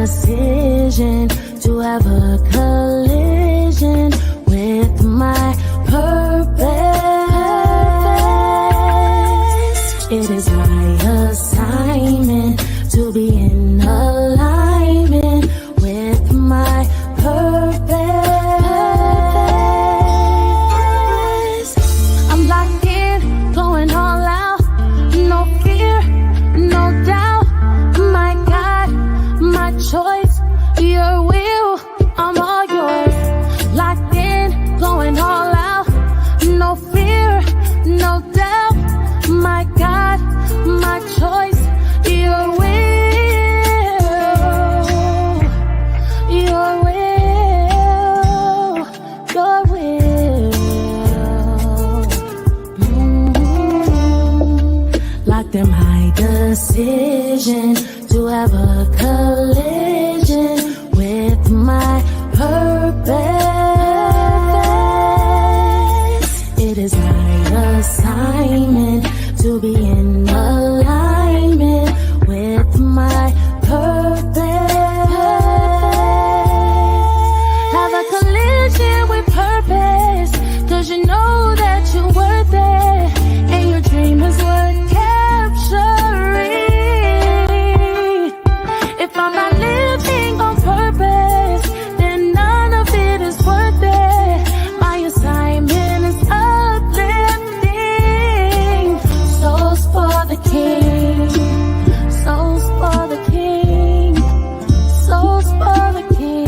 decision to have a collision with my purpose. It is my assignment to be in alignment with my purpose. I'm locked in, going all out, no fear, no doubt. My God, my choice, your will, I'm all yours. Locked in, going all out, no fear, no doubt. My God, my choice, your will, your will, your will. Locked in my decision to have a collision with my purpose. It is my assignment to be in alignment with my purpose. Have a collision with purpose, 'cause you know that you're worth it, and your dream is worth capturing. If I'm not living on purpose, then none of it is worth it. My assignment is uplifting souls for the King, souls for the King, souls for the King.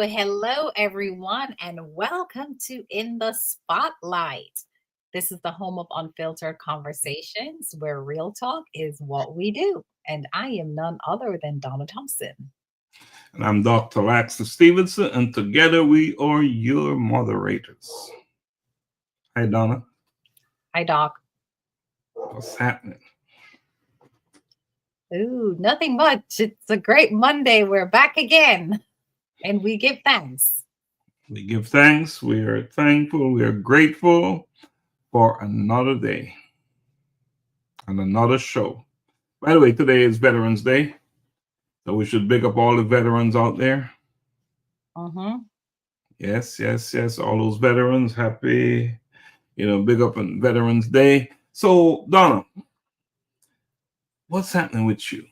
Hello, everyone, and welcome to In the Spotlight. This is the home of unfiltered conversations where real talk is what we do. And I am none other than Donna Thompson. And I'm Dr. Laxton Stevenson, and together we are your moderators. Hi, Donna. Hi, Doc. What's happening? Ooh, nothing much. It's a great Monday. We're back again, and we give thanks. We give thanks. We are thankful. We are grateful for another day and another show. By the way, today is Veterans Day, so we should big up all the veterans out there. Yes. All those veterans, happy, big up on Veterans Day. So, Donna, what's happening with you?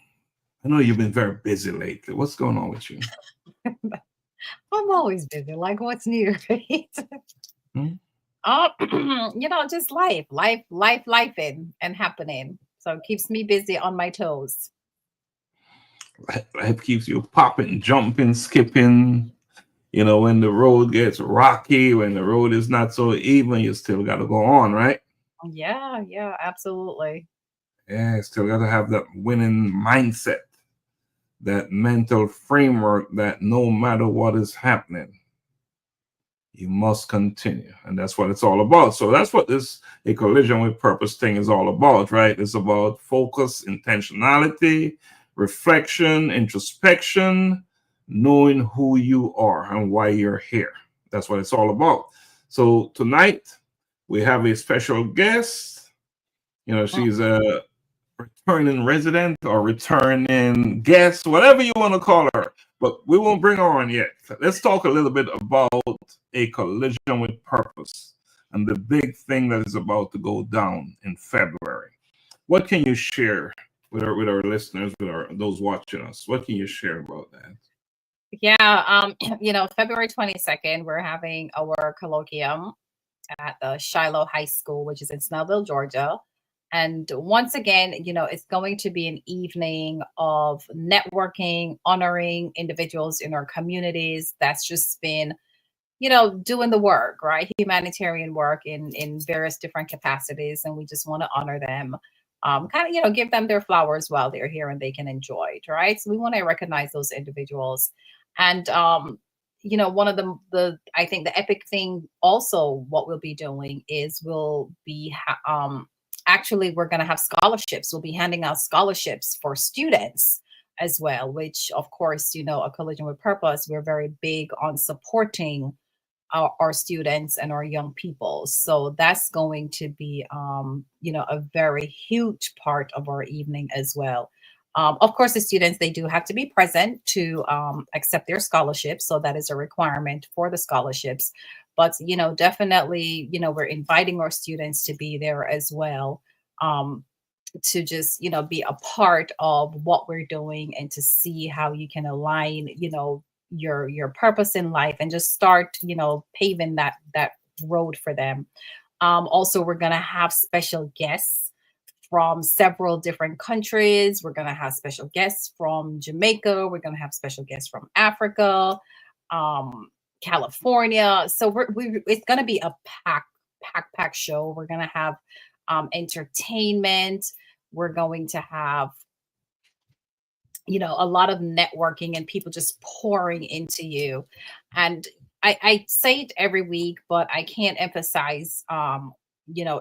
I know you've been very busy lately. What's going on with you? I'm always busy. Like, what's new, right? Just life and happening. So it keeps me busy on my toes. Life keeps you popping, jumping, skipping. When the road gets rocky, when the road is not so even, you still got to go on, right? Yeah, absolutely. Yeah, still got to have that winning mindset, that mental framework that no matter what is happening, you must continue. And that's what it's all about. So that's what A Collision with Purpose thing is all about, right? It's about focus, intentionality, reflection, introspection, knowing who you are and why you're here. That's what it's all about. So tonight we have a special guest. She's a returning resident or returning guest, whatever you want to call her, but we won't bring her on yet. Let's talk a little bit about A Collision with Purpose and the big thing that is about to go down in February. What can you share with our listeners, with those watching us? What can you share about that? Yeah, February 22nd, we're having our colloquium at the Shiloh High School, which is in Snellville, Georgia. And once again, it's going to be an evening of networking, honoring individuals in our communities that's just been, doing the work, right? Humanitarian work in various different capacities. And we just want to honor them, give them their flowers while they're here and they can enjoy it, right? So we want to recognize those individuals. And, one of I think the epic thing also, what we'll be doing is we'll be, actually, we're going to have scholarships. We'll be handing out scholarships for students as well, which, of course, A Collision with Purpose, we're very big on supporting our students and our young people. So that's going to be, a very huge part of our evening as well. Of course, the students, they do have to be present to accept their scholarships. So that is a requirement for the scholarships. But, definitely, we're inviting our students to be there as well. To just be a part of what we're doing and to see how you can align your purpose in life and just start paving that road for them. Also, we're going to have special guests from several different countries. We're going to have special guests from Jamaica. We're going to have special guests from Africa, California. So it's going to be a pack show. We're going to have entertainment. We're going to have a lot of networking and people just pouring into you. And I say it every week, but I can't emphasize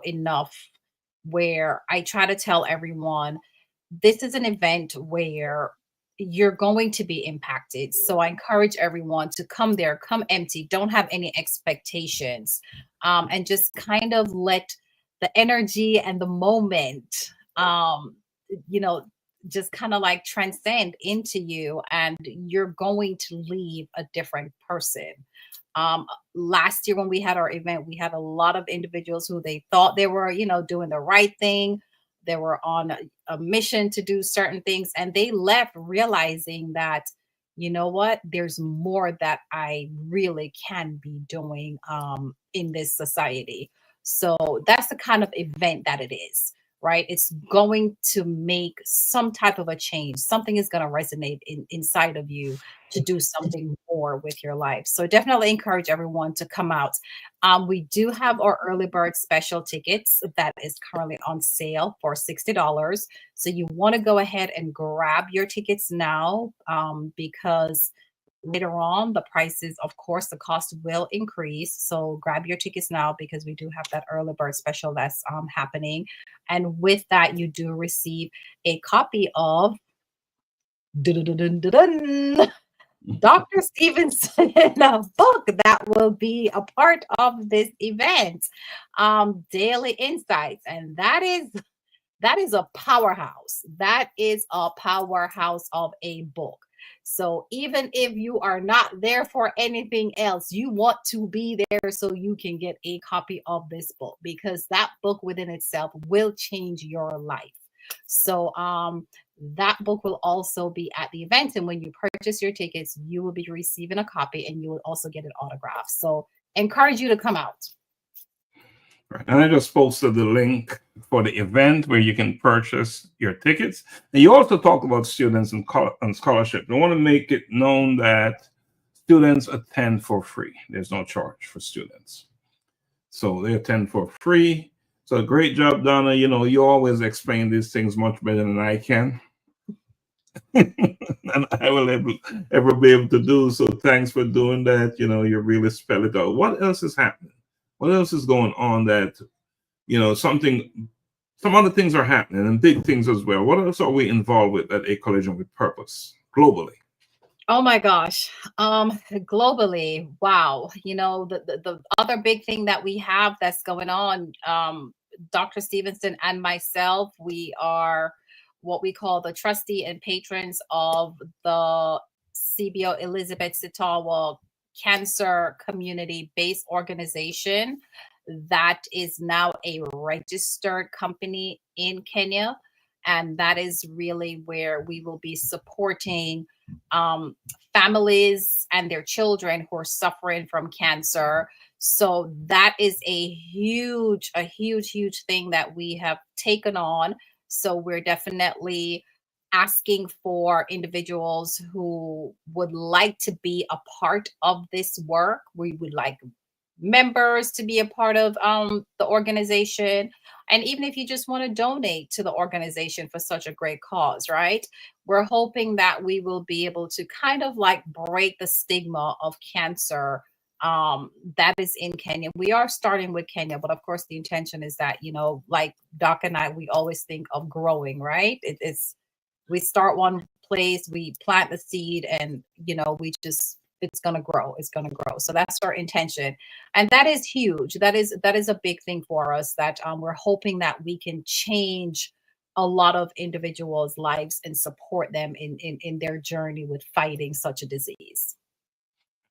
enough, where I try to tell everyone this is an event where you're going to be impacted. So I encourage everyone to come there, come empty, don't have any expectations, and just kind of let the energy and the moment, just kind of like transcend into you, and you're going to leave a different person. Last year when we had our event, we had a lot of individuals who they thought they were, doing the right thing. They were on a mission to do certain things, and they left realizing that, what, there's more that I really can be doing in this society. So that's the kind of event that it is, right? It's going to make some type of a change. Something is going to resonate inside of you to do something more with your life. So definitely encourage everyone to come out. We do have our early bird special tickets that is currently on sale for $60. So you want to go ahead and grab your tickets now, because later on the prices, of course, the cost will increase. So grab your tickets now, because we do have that early bird special that's happening. And with that, you do receive a copy of Dr. Stevenson, a book that will be a part of this event, Daily Insights. And that is a powerhouse. That is a powerhouse of a book. So even if you are not there for anything else, you want to be there so you can get a copy of this book, because that book within itself will change your life. So that book will also be at the event. And when you purchase your tickets, you will be receiving a copy, and you will also get an autograph. So encourage you to come out. Right. And I just posted the link for the event where you can purchase your tickets. And you also talk about students and scholarship. I want to make it known that students attend for free. There's no charge for students. So they attend for free. So great job, Donna. You always explain these things much better than I can. And I will ever be able to do. So thanks for doing that. You really spell it out. What else is happening? What else is going on that, some other things are happening, and big things as well. What else are we involved with at A Collision with Purpose globally? Oh my gosh. Globally, wow. The other big thing that we have that's going on, Dr. Stevenson and myself, we are what we call the trustee and patrons of the CBO Elizabeth Sitawa Cancer Community-Based Organization that is now a registered company in Kenya. And that is really where we will be supporting families and their children who are suffering from cancer. So that is a huge thing that we have taken on. So we're definitely asking for individuals who would like to be a part of this work. We would like members to be a part of the organization. And even if you just want to donate to the organization for such a great cause, right? We're hoping that we will be able to kind of like break the stigma of cancer that is in Kenya. We are starting with Kenya, but of course the intention is that, like Doc and I, we always think of growing, right? We start one place, we plant the seed, and we just it's going to grow. It's going to grow. So that's our intention. And that is huge. That is a big thing for us, that we're hoping that we can change a lot of individuals' lives and support them in their journey with fighting such a disease.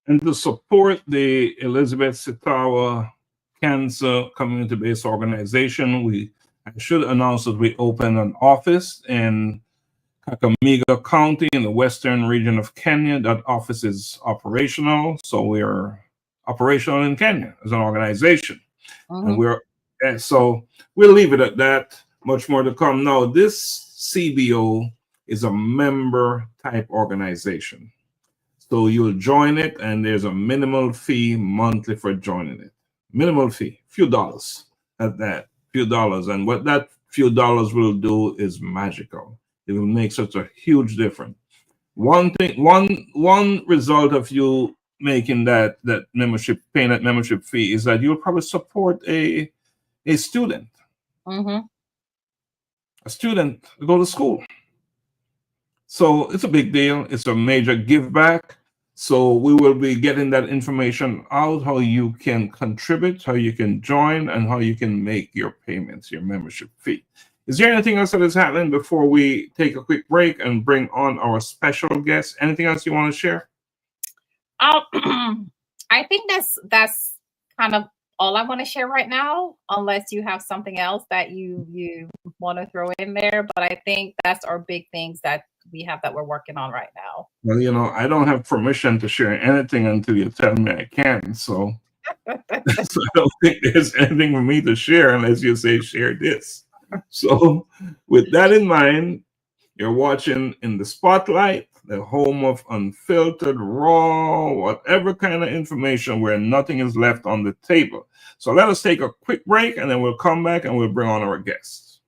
And to support the Elizabeth Sitawa Cancer Community-Based Organization, I should announce that we opened an office in Kakamega County in the western region of Kenya. That office is operational. So we're operational in Kenya as an organization. And so we'll leave it at that. Much more to come. Now, this CBO is a member type organization. So you'll join it, and there's a minimal fee monthly for joining it. Minimal fee, few dollars at that, few dollars. And what that few dollars will do is magical. It will make such a huge difference. One result of you making that membership, paying that membership fee, is that you'll probably support a student. A student to go to school. So it's a big deal. It's a major give back. So we will be getting that information out, how you can contribute, how you can join, and how you can make your payments, your membership fee. Is there anything else that is happening before we take a quick break and bring on our special guest? Anything else you want to share? I think that's kind of all I want to share right now, unless you have something else that you want to throw in there. But I think that's our big things that we have that we're working on right now. Well, I don't have permission to share anything until you tell me I can. So, so I don't think there's anything for me to share unless you say share this. So with that in mind, you're watching In the Spotlight, the home of unfiltered, raw, whatever kind of information where nothing is left on the table. So let us take a quick break, and then we'll come back and we'll bring on our guests.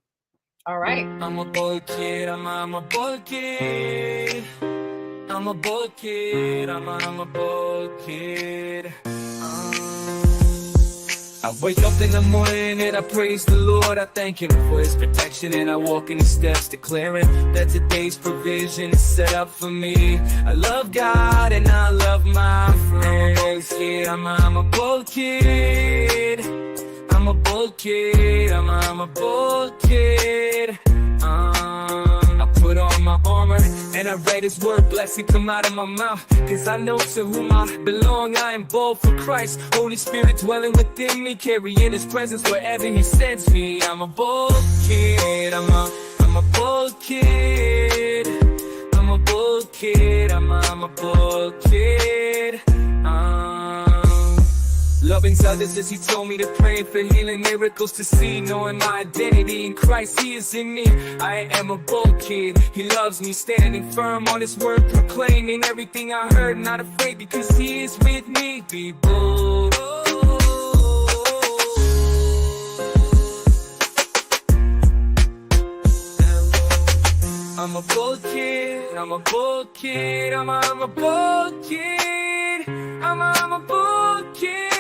All right. I'm a boy kid, I'm a boy kid. I'm a boy kid, I'm a boy kid. I wake up in the morning and I praise the Lord. I thank Him for His protection, and I walk in His steps, declaring that today's provision is set up for me. I love God and I love my friends. I'm a bold kid. I'm a bold kid. I'm a bold kid. I put on my armor and I read His word, blessing come out of my mouth, cause I know to whom I belong. I am bold for Christ, Holy Spirit dwelling within me, carrying His presence wherever He sends me. I'm a bold kid, I'm a bold kid. I'm a bold kid, I'm a bold kid. Loving others as He told me to pray, for healing, miracles to see, knowing my identity in Christ, He is in me. I am a bold kid, He loves me, standing firm on His word, proclaiming everything I heard, not afraid because He is with me. Be bold. I'm a bold kid, I'm a bold kid, I'm a bold kid, I'm a bold kid.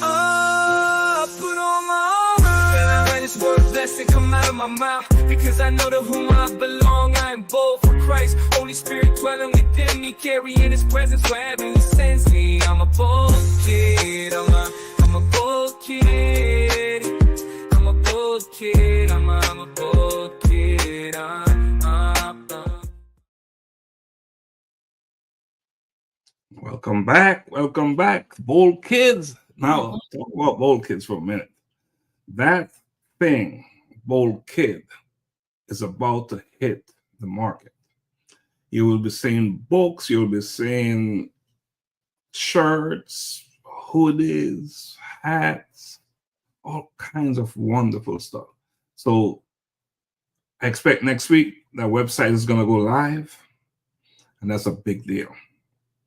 I put on my armor and I read His word, blessing come out of my mouth, because I know to whom I belong. I am bold for Christ, Holy Spirit dwelling within me, carrying His presence wherever He sends me. I'm a bold kid, I'm a bold kid, I'm a bold kid, I'm a bold kid. Welcome back, bold kids. Now, talk about bold kids for a minute. That thing, bold kid, is about to hit the market. You will be seeing books, you'll be seeing shirts, hoodies, hats, all kinds of wonderful stuff. So I expect next week that website is going to go live, and that's a big deal.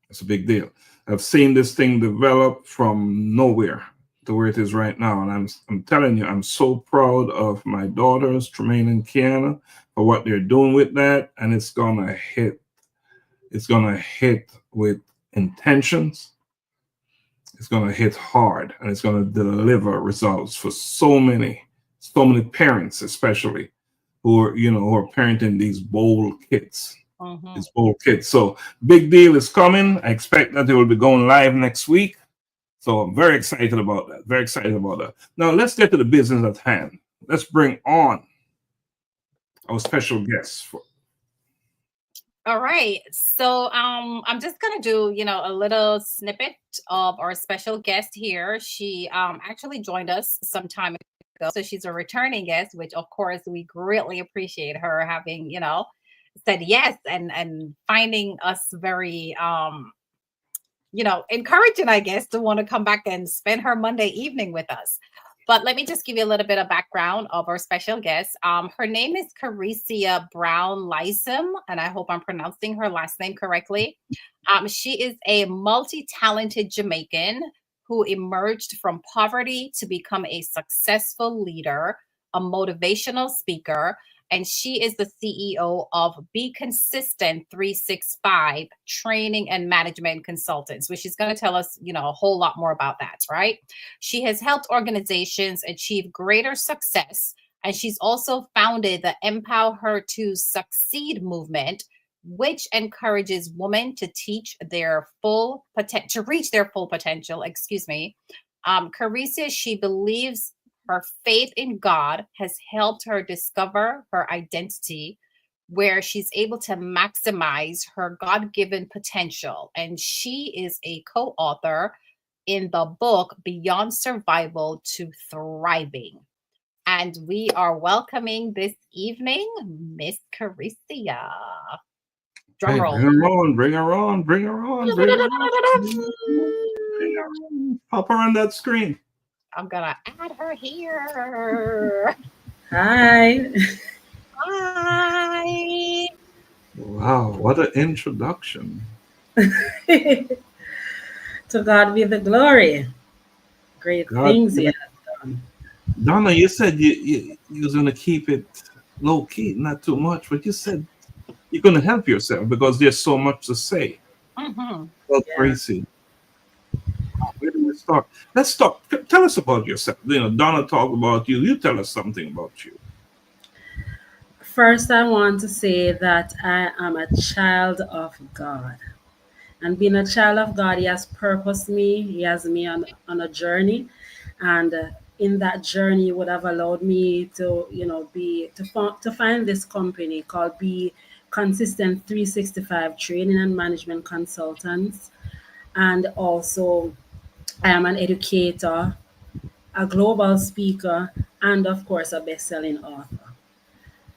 It's a big deal. I've seen this thing develop from nowhere to where it is right now. And I'm telling you, I'm so proud of my daughters, Tremaine and Kiana, for what they're doing with that. And it's gonna hit. It's gonna hit with intentions. It's gonna hit hard, and it's gonna deliver results for so many parents, especially who are parenting these bold kids. Mhm. His whole kit. So big deal is coming. I expect that it will be going live next week. So I'm very excited about that. Very excited about that. Now let's get to the business at hand. Let's bring on our special guest. All right. So I'm just gonna do, a little snippet of our special guest here. She actually joined us some time ago. So she's a returning guest, which of course we greatly appreciate her having, said yes and finding us very encouraging, I guess, to want to come back and spend her Monday evening with us. But let me just give you a little bit of background of our special guest. Her name is Kereisia Brown-Lyesam, and I hope I'm pronouncing her last name correctly. She is a multi-talented Jamaican who emerged from poverty to become a successful leader, a motivational speaker, and she is the CEO of Be Consistent 365 Training and Management Consultants, which is going to tell us, a whole lot more about that, right? She has helped organizations achieve greater success, and she's also founded the Empower Her to Succeed movement, which encourages women to teach their full potential, to reach their full potential. Excuse me. Kereisia, she believes her faith in God has helped her discover her identity, where she's able to maximize her God-given potential. And she is a co-author in the book Beyond Survival to Thriving. And we are welcoming this evening Miss Kereisia. Drum Hey, roll. bring her on, bring her on, bring her on, bring her on. Bring her on. Pop her on that screen. I'm gonna add her here. Hi. Hi. Wow, what an introduction. To God be the glory. Great God, things he has done. Donna, you said you was going to keep it low key, not too much, but you said you're going to help yourself because there's so much to say. Mm-hmm. Well, Yeah. Tracy, where do we start? Let's talk. Tell us about yourself. Donna talked about you. You tell us something about you. First, I want to say that I am a child of God. And being a child of God, He has purposed me. He has me on a journey. And in that journey, He would have allowed me to, to find this company called Be Consistent 365 Training and Management Consultants. And also, I am an educator, a global speaker, and of course, a best-selling author.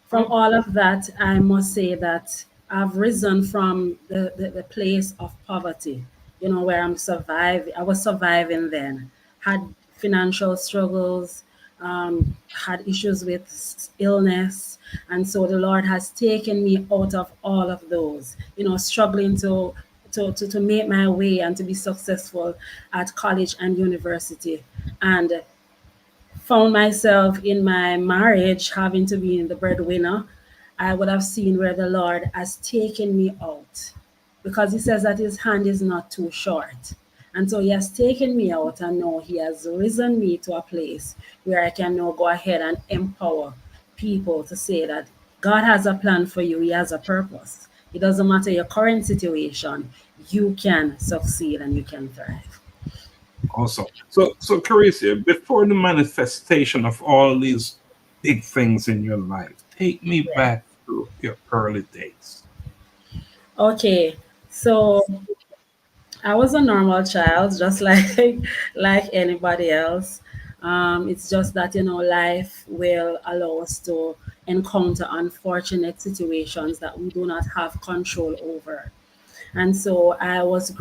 From all of that, I must say that I've risen from the place of poverty, where I was surviving then, had financial struggles, had issues with illness. And so the Lord has taken me out of all of those, struggling to make my way and to be successful at college and university. And found myself in my marriage having to be the breadwinner, I would have seen where the Lord has taken me out because He says that His hand is not too short. And so He has taken me out, and now He has risen me to a place where I can now go ahead and empower people to say that God has a plan for you, He has a purpose. It doesn't matter your current situation, you can succeed and you can thrive. Awesome. So Kereisia, before the manifestation of all these big things in your life, take me back to your early days. Okay, so I was a normal child, just like like anybody else. It's just that life will allow us to encounter unfortunate situations that we do not have control over. And so I was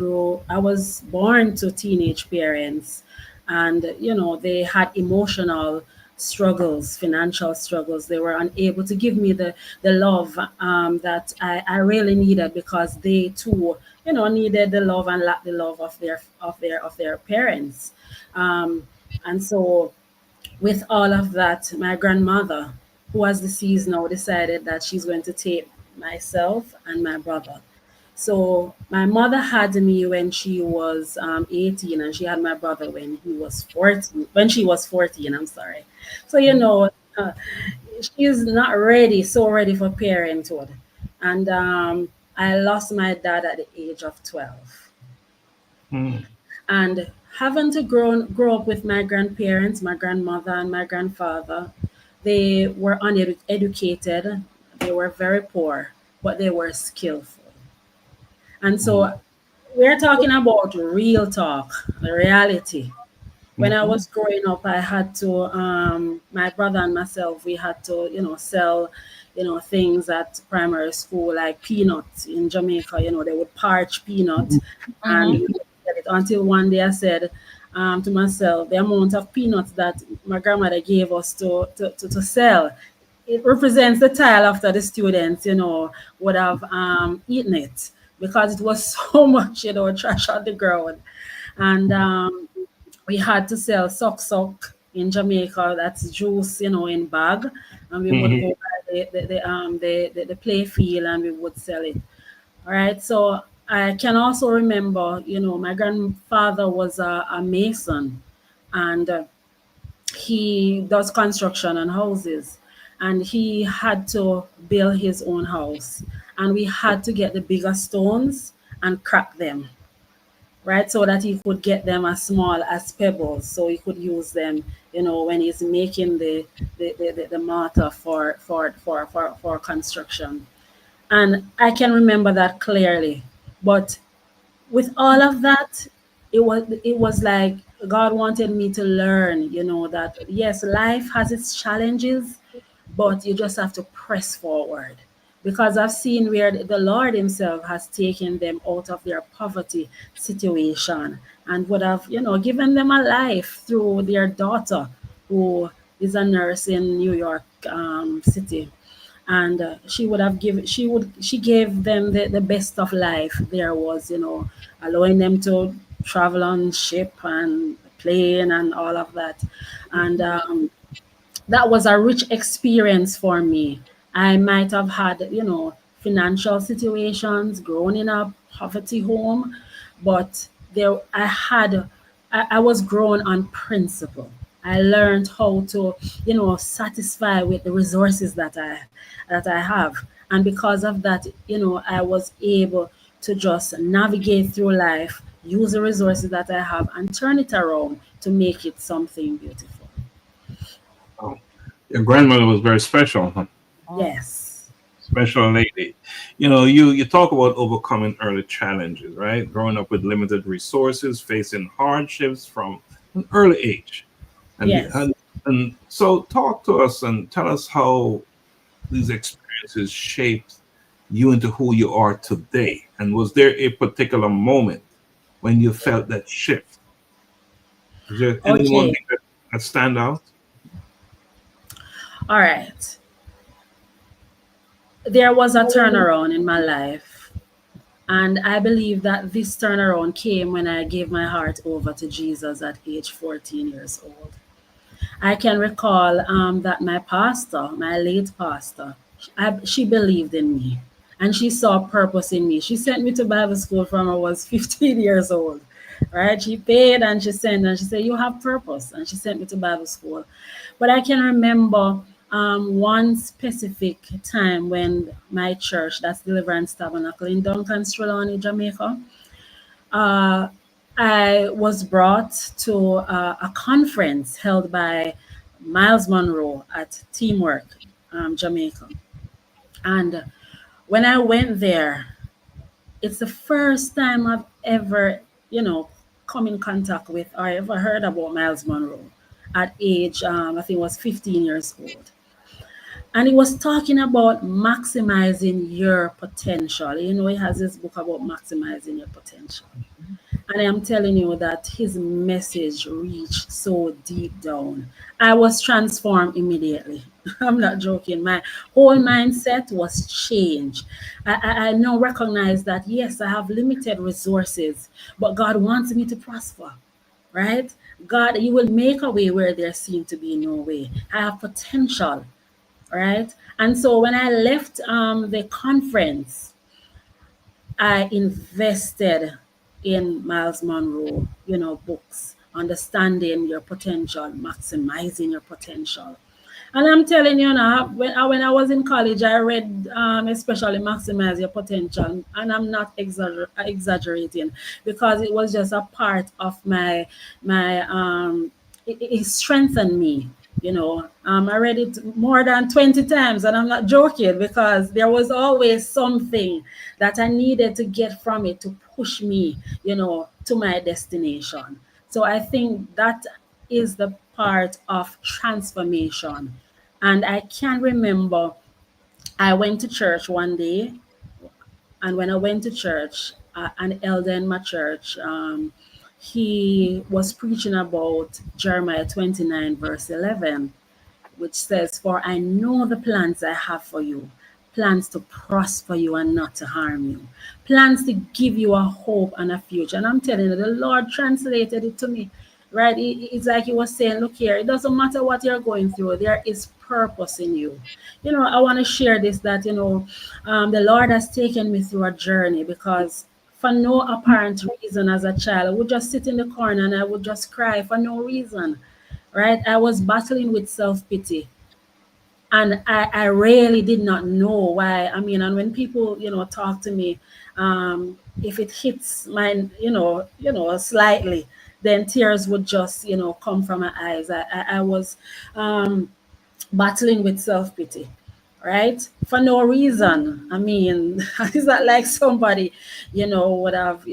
born to teenage parents, and they had emotional struggles, financial struggles. They were unable to give me the love that I really needed, because they too needed the love and lacked the love of their parents. And so with all of that, my grandmother, who was deceased now, decided that she's going to take myself and my brother. So my mother had me when she was 18, and she had my brother when he was 14. When she was 14, I'm sorry. So uh, she's not ready, so ready for parenthood. And I lost my dad at the age of 12. Mm. And having to grow up with my grandparents, my grandmother and my grandfather, they were uneducated, they were very poor, but they were skillful. And Mm. so we're talking about real talk, reality. When I Mhm. was growing up, I had to, my brother and myself, we had to, sell, things at primary school like peanuts in Jamaica. They would parch peanut and we Mm-hmm. would sell it until one day I said to myself, the amount of peanuts that my grandmother gave us to sell, it represents the tile after the students, would have eaten it because it was so much, trash on the ground. And we had to sell sock in Jamaica. That's juice, in bag, and we would Mhm. go by the play field and we would sell it. All right. So I can also remember, my grandfather was a mason, and he does construction and houses, and he had to build his own house, and we had to get the bigger stones and crack them, right? So that he could get them as small as pebbles, so he could use them, when he's making the mortar for construction. And I can remember that clearly. But with all of that, it was like God wanted me to learn, that yes, life has its challenges, but you just have to press forward. Because I've seen where the Lord Himself has taken them out of their poverty situation and would have, given them a life through their daughter, who is a nurse in New York City. And she gave them the best of life there was, allowing them to travel on ship and plane and all of that. And that was a rich experience for me. I might have had, financial situations, growing in a poverty home, but I was grown on principle. I learned how to, satisfy with the resources that I have. And because of that, I was able to just navigate through life, use the resources that I have and turn it around to make it something beautiful. Oh, your grandmother was very special, huh? Yes. Special lady. You talk about overcoming early challenges, right? Growing up with limited resources, facing hardships from an early age, and Yes. and so talk to us and tell us how these experiences shaped you into who you are today. And was there a particular moment when you felt that shift? Is there any one Okay. thing that stand out? All right. There was a turnaround in my life. And I believe that this turnaround came when I gave my heart over to Jesus at age 14 years old. I can recall that my pastor, my late pastor, she believed in me and she saw purpose in me. She sent me to Bible school from I was 15 years old, right? She paid and she sent and she said, "You have purpose." And she sent me to Bible school. But I can remember one specific time when my church, that's Deliverance Tabernacle in Duncan, Trelawney, Jamaica, uh, I was brought to a conference held by Miles Monroe at Teamwork, Jamaica. And when I went there, it's the first time I've ever, come in contact with or ever heard about Miles Monroe at age, I think it was 15 years old. And he was talking about maximizing your potential. He has this book about maximizing your potential. And I am telling you that his message reached so deep down. I was transformed immediately. I'm not joking. My whole mindset was changed. I now recognize that, yes, I have limited resources, but God wants me to prosper, right? God, you will make a way where there seemed to be no way. I have potential, right? And so when I left the conference, I invested in Miles Monroe, books, understanding your potential, maximizing your potential. And I'm telling you now, when I was in college, I read especially Maximize Your Potential, and I'm not exaggerating, because it was just a part of my it strengthened me. I read it more than 20 times, and I'm not joking, because there was always something that I needed to get from it to push me, to my destination. So I think that is the part of transformation. And I can remember I went to church one day, and when I went to church, an elder in my church, he was preaching about Jeremiah 29, verse 11, which says, "For I know the plans I have for you, plans to prosper you and not to harm you, plans to give you a hope and a future." And I'm telling you, the Lord translated it to me, right? It's like He was saying, "Look here, it doesn't matter what you're going through, there is purpose in you." I want to share this, that, the Lord has taken me through a journey, because for no apparent reason, as a child, I would just sit in the corner and I would just cry for no reason, right? I was battling with self pity, and I really did not know why. I mean, and when people, talk to me, if it hits mine, slightly, then tears would just, come from my eyes. I was battling with self pity, right? For no reason. I mean, it's not like somebody, would have,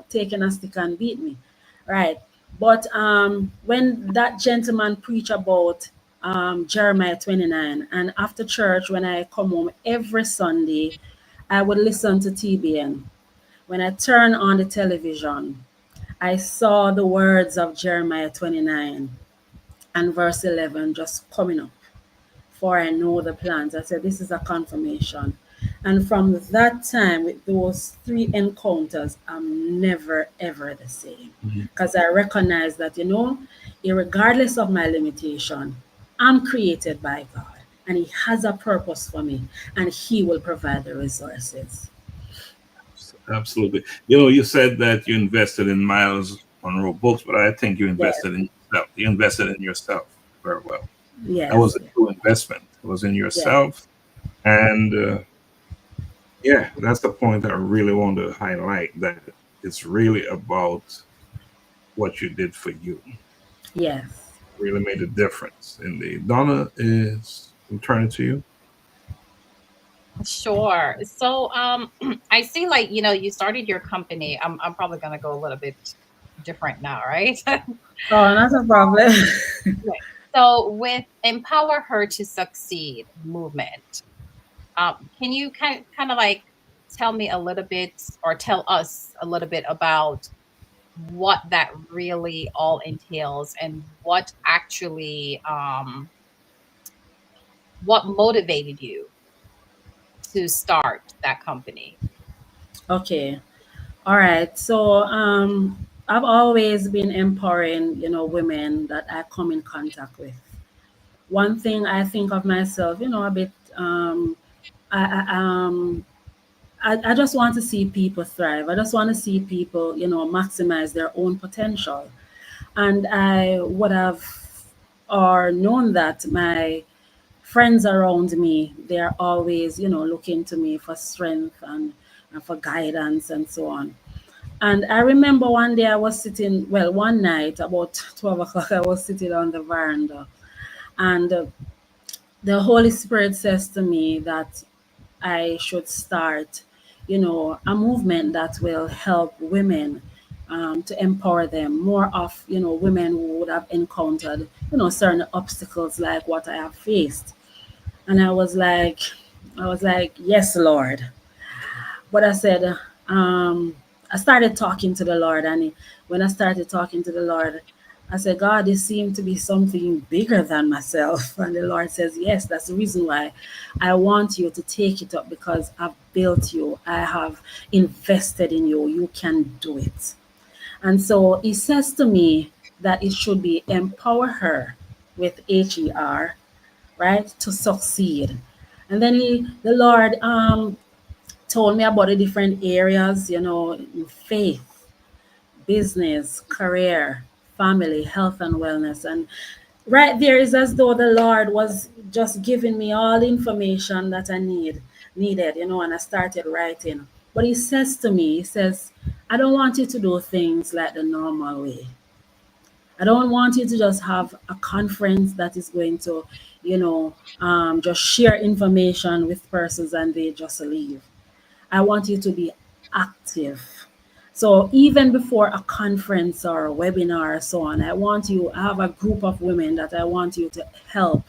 taken a stick and beat me, right? But when that gentleman preached about Jeremiah 29, and after church, when I come home every Sunday, I would listen to TBN. When I turn on the television, I saw the words of Jeremiah 29 and verse 11 just coming up. "For I know the plans." I said, this is a confirmation. And from that time, with those three encounters, I'm never, ever the same. Because I recognize that, regardless of my limitation, I'm created by God, and He has a purpose for me, and He will provide the resources. Absolutely. You said that you invested in Miles Monroe books, but I think you Yes, invested in yourself. You invested in yourself very well. That was yes, a true investment. It was in yes, yourself. And yeah, that's the point I really want to highlight, that it's really about what you did for you. yes. Really made a difference. Indeed. Donna, is I'm turning to you. Sure. So I see, like, you started your company. I'm probably gonna go a little bit different now, right? Oh, not a problem. Right. So with Empower Her to Succeed movement, can you kind of like tell me a little bit, or tell us a little bit about what that really all entails, and what actually what motivated you to start that company? Okay. All right. So I've always been empowering, women that I come in contact with. One thing I think of myself, a bit, I, I I just want to see people thrive. I just want to see people, maximize their own potential. And I would have or known that my friends around me, they're always, looking to me for strength and for guidance and so on. And I remember one day I was sitting, well, one night about 12 o'clock, I was sitting on the veranda. And the Holy Spirit says to me that I should start, a movement that will help women, to empower them more of, women who would have encountered, certain obstacles like what I have faced. And I was like, yes, Lord. But I said, I started talking to the Lord, and when I started talking to the Lord, I said, God, this seemed to be something bigger than myself. And the Lord says, yes, that's the reason why I want you to take it up, because I've built you, I have invested in you, you can do it. And so He says to me that it should be empower her with HER, right, to succeed. And then the Lord told me about the different areas, in faith, business, career, family, health, and wellness. And right there is as though the Lord was just giving me all the information that I needed, and I started writing. But he says to me, he says, I don't want you to do things like the normal way. I don't want you to just have a conference that is going to, just share information with persons and they just leave. I want you to be active. So even before a conference or a webinar or so on, I have a group of women that I want you to help.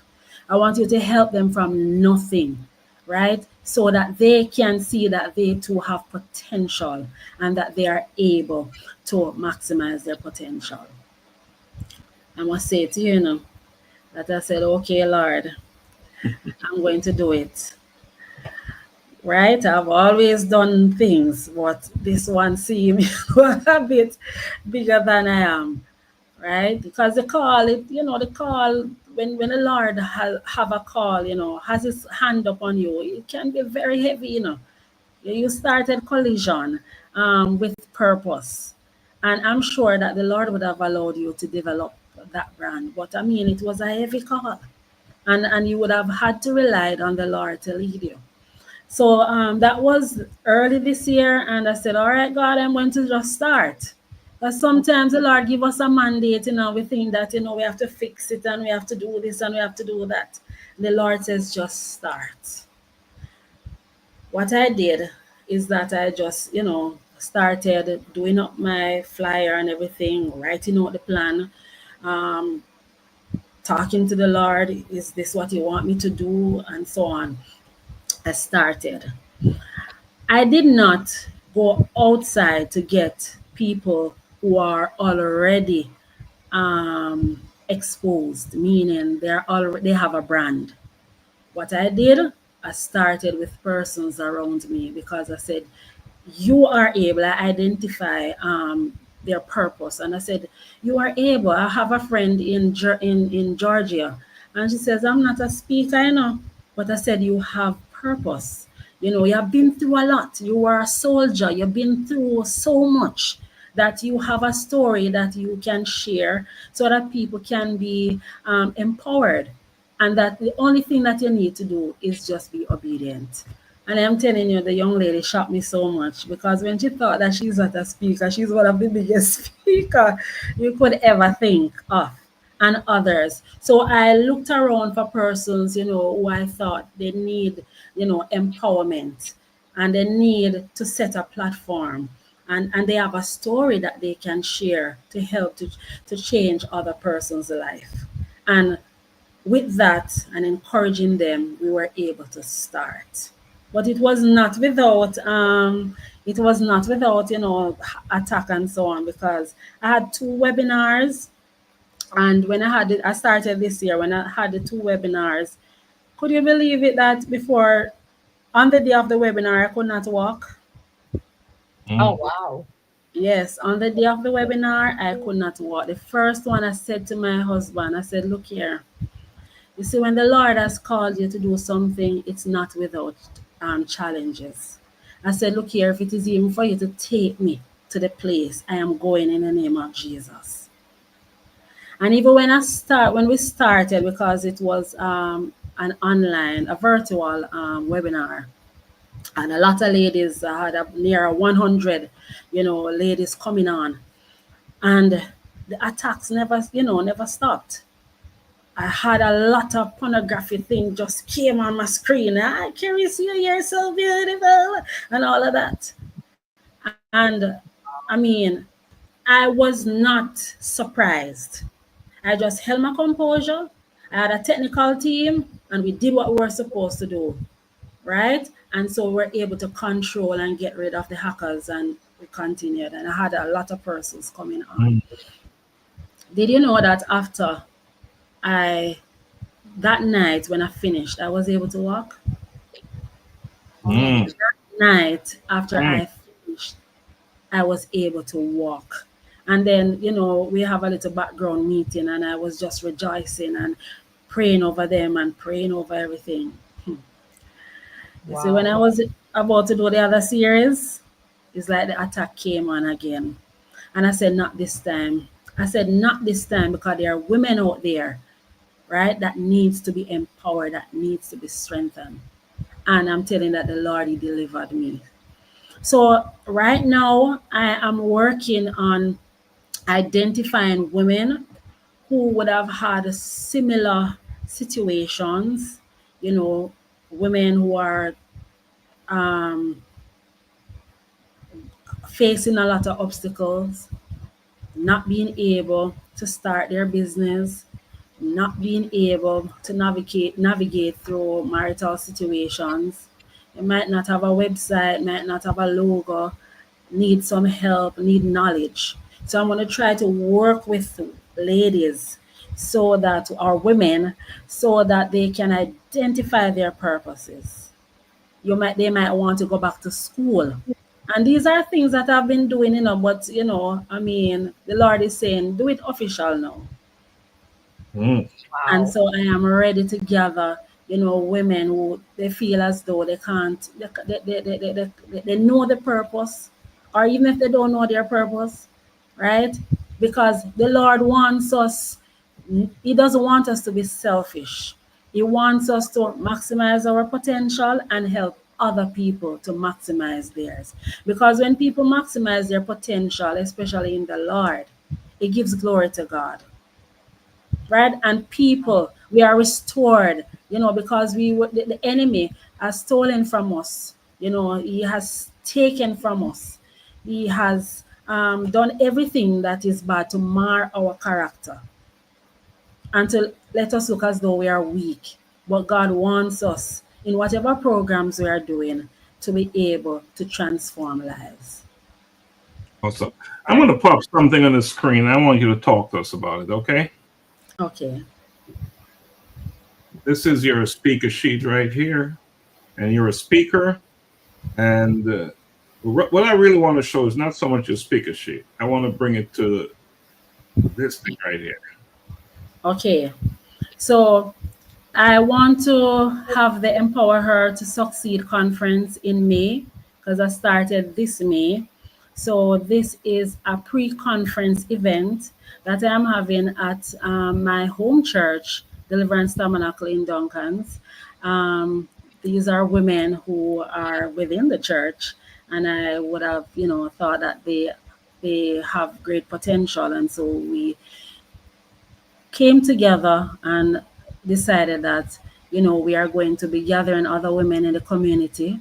I want you to help them from nothing, right? So that they can see that they too have potential and that they are able to maximize their potential. I must say to you, that I said, okay, Lord, I'm going to do it. Right? I've always done things, but this one seems a bit bigger than I am. Right? Because the call, the call, when the Lord have a call, has his hand upon you, it can be very heavy, You started collision with purpose. And I'm sure that the Lord would have allowed you to develop that brand. But I mean, it was a heavy call. And you would have had to rely on the Lord to lead you. So that was early this year, and I said, "All right, God, I'm going to just start." But sometimes the Lord give us a mandate, we think that we have to fix it and we have to do this and we have to do that. The Lord says, "Just start." What I did is that I just, started doing up my flyer and everything, writing out the plan, um, talking to the Lord, is this what you want me to do, and so on. I started. I did not go outside to get people who are already exposed, meaning they have a brand. What I did, I started with persons around me because I said, you are able. I identify their purpose, and I said, you are able. I have a friend in Georgia, and she says, I'm not a speaker, but I said, you have purpose. You have been through a lot. You are a soldier. You've been through so much that you have a story that you can share so that people can be empowered, and that the only thing that you need to do is just be obedient. And I'm telling you, the young lady shocked me so much because when she thought that she's not a speaker, she's one of the biggest speaker you could ever think of, and others. So I looked around for persons, who I thought they need, empowerment, and they need to set a platform. And they have a story that they can share to help to change other person's life. And with that and encouraging them, we were able to start. But it was not without attack and so on, because I had two webinars, and when I started this year when I had the two webinars. Could you believe it that before, on the day of the webinar, I could not walk? Oh, wow. Yes, on the day of the webinar, I could not walk. The first one, I said to my husband, I said, look here, you see, when the Lord has called you to do something, it's not without challenges. I said, look here, if it is even for you to take me to the place, I am going in the name of Jesus. And even when we started, because it was an online, a virtual webinar, and a lot of ladies, had near 100, ladies coming on, and the attacks never stopped. I had a lot of pornography thing just came on my screen. Kereisia, you're so beautiful, and all of that. And I mean, I was not surprised. I just held my composure. I had a technical team, and we did what we were supposed to do, right? And so we're able to control and get rid of the hackers, and we continued. And I had a lot of persons coming on. Did you know that after that night when I finished, I was able to walk? Mm. That night after Mm. I finished, I was able to walk. And then, we have a little background meeting, and I was just rejoicing and praying over them and praying over everything. You see, when I Wow. was about to do the other series, it's like the attack came on again. And I said, not this time. I said, not this time, because there are women out there. right? That needs to be empowered, that needs to be strengthened. And I'm telling that the Lord, He delivered me. So right now, I am working on identifying women who would have had similar situations, you know, women who are um, facing a lot of obstacles, not being able to start their business, not being able to navigate through marital situations. They might not have a website, might not have a logo, need some help, need knowledge. So I'm going to try to work with ladies so that, or women, so that they can identify their purposes. They might want to go back to school. And these are things that I've been doing, but I mean, the Lord is saying, do it official now. Mm. And Wow. so I am ready to gather, women who they feel as though they can't, they know the purpose, or even if they don't know their purpose, right? Because the Lord wants us, He doesn't want us to be selfish. He wants us to maximize our potential and help other people to maximize theirs. Because when people maximize their potential, especially in the Lord, it gives glory to God, right? And people, we are restored, because the enemy has stolen from us. He has taken from us. He has done everything that is bad to mar our character and to let us look as though we are weak. But God wants us, in whatever programs we are doing, to be able to transform lives. Awesome. I'm going to pop something on the screen. I want you to talk to us about it, okay? Okay. This is your speaker sheet right here, and you're a speaker. And what I really want to show is not so much your speaker sheet. I want to bring it to this thing right here. Okay. So I want to have the Empower Her to Succeed conference in May because I started this May. So this is a pre-conference event that I'm having at my home church, Deliverance Tabernacle in Duncans. These are women who are within the church, and I would have, thought that they have great potential, and so we came together and decided that we are going to be gathering other women in the community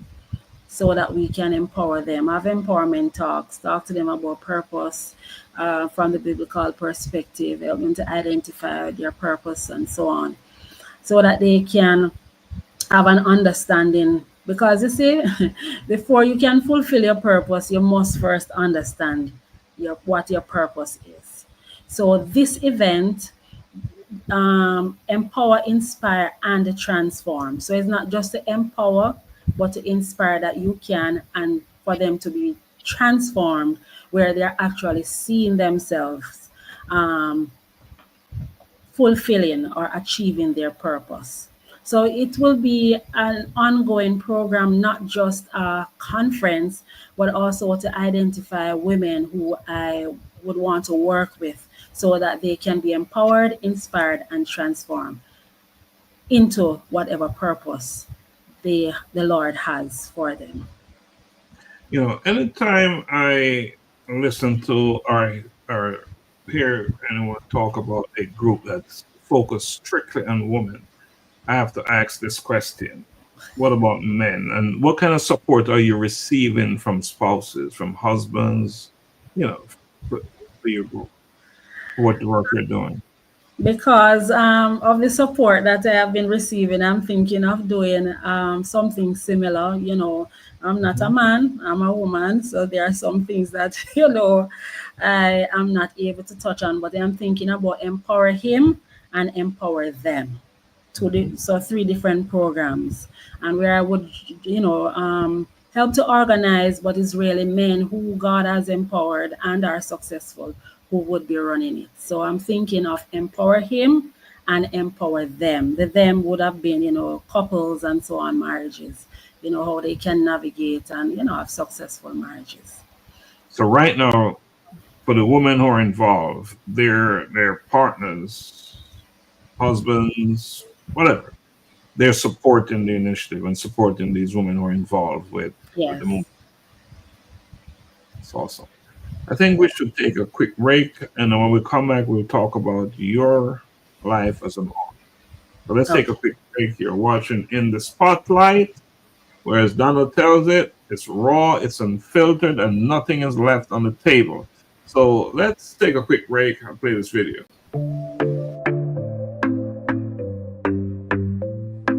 so that we can empower them, have empowerment talks, talk to them about purpose from the biblical perspective, help them to identify their purpose and so on, so that they can have an understanding. Because you see, before you can fulfill your purpose, you must first understand what your purpose is. So this event, empower, inspire, and transform. So it's not just to empower, but to inspire that you can, and for them to be transformed where they're actually seeing themselves um, fulfilling or achieving their purpose. So it will be an ongoing program, not just a conference, but also to identify women who I would want to work with so that they can be empowered, inspired, and transformed into whatever purpose the Lord has for them. Anytime I listen to or hear anyone talk about a group that's focused strictly on women, I have to ask this question. What about men? And what kind of support are you receiving from spouses, from husbands, for, for your group, for what the work you're doing? Because of the support that I have been receiving, I'm thinking of doing something similar. I'm not a Mhm. man, I'm a woman. So there are some things that, I am not able to touch on, but I'm thinking about empower him and empower them. So three different programs, and where I would, help to organize, but it's really men who God has empowered and are successful who would be running it. So I'm thinking of empower him and empower them. The them would have been, couples and so on, marriages, how they can navigate and, have successful marriages. So right now, for the women who are involved, their partners husbands, whatever. They're supporting the initiative and supporting these women who are involved with the Yes. movement. It's awesome. I think we should take a quick break, and then when we come back, we'll talk about your life as an author. So let's take a Okay. quick break. You're watching In the Spotlight, where as Donald tells it, it's raw, it's unfiltered, and nothing is left on the table. So let's take a quick break and play this video.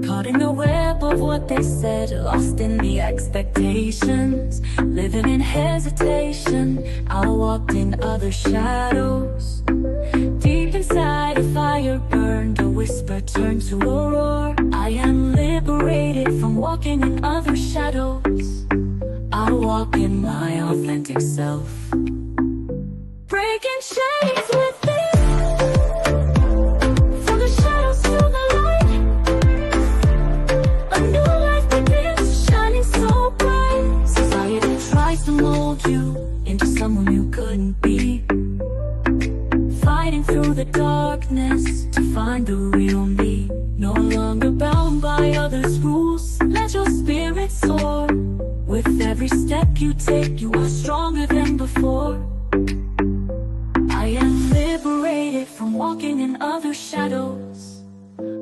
Caught in the web of what they said, lost in the expectations, living in hesitation. I walked in other shadows. Deep inside, a fire burned, a whisper turned to a roar. I am liberated from walking in other shadows. I walk in my authentic self, breaking chains within. From the shadows to the light, a new life begins, shining so bright. Society tries to mold you into someone you couldn't be, fighting through the darkness to find the real me. No longer bound by others' rules, let your spirit soar. With every step you take, you are stronger than before. I am liberated from walking in other shadows.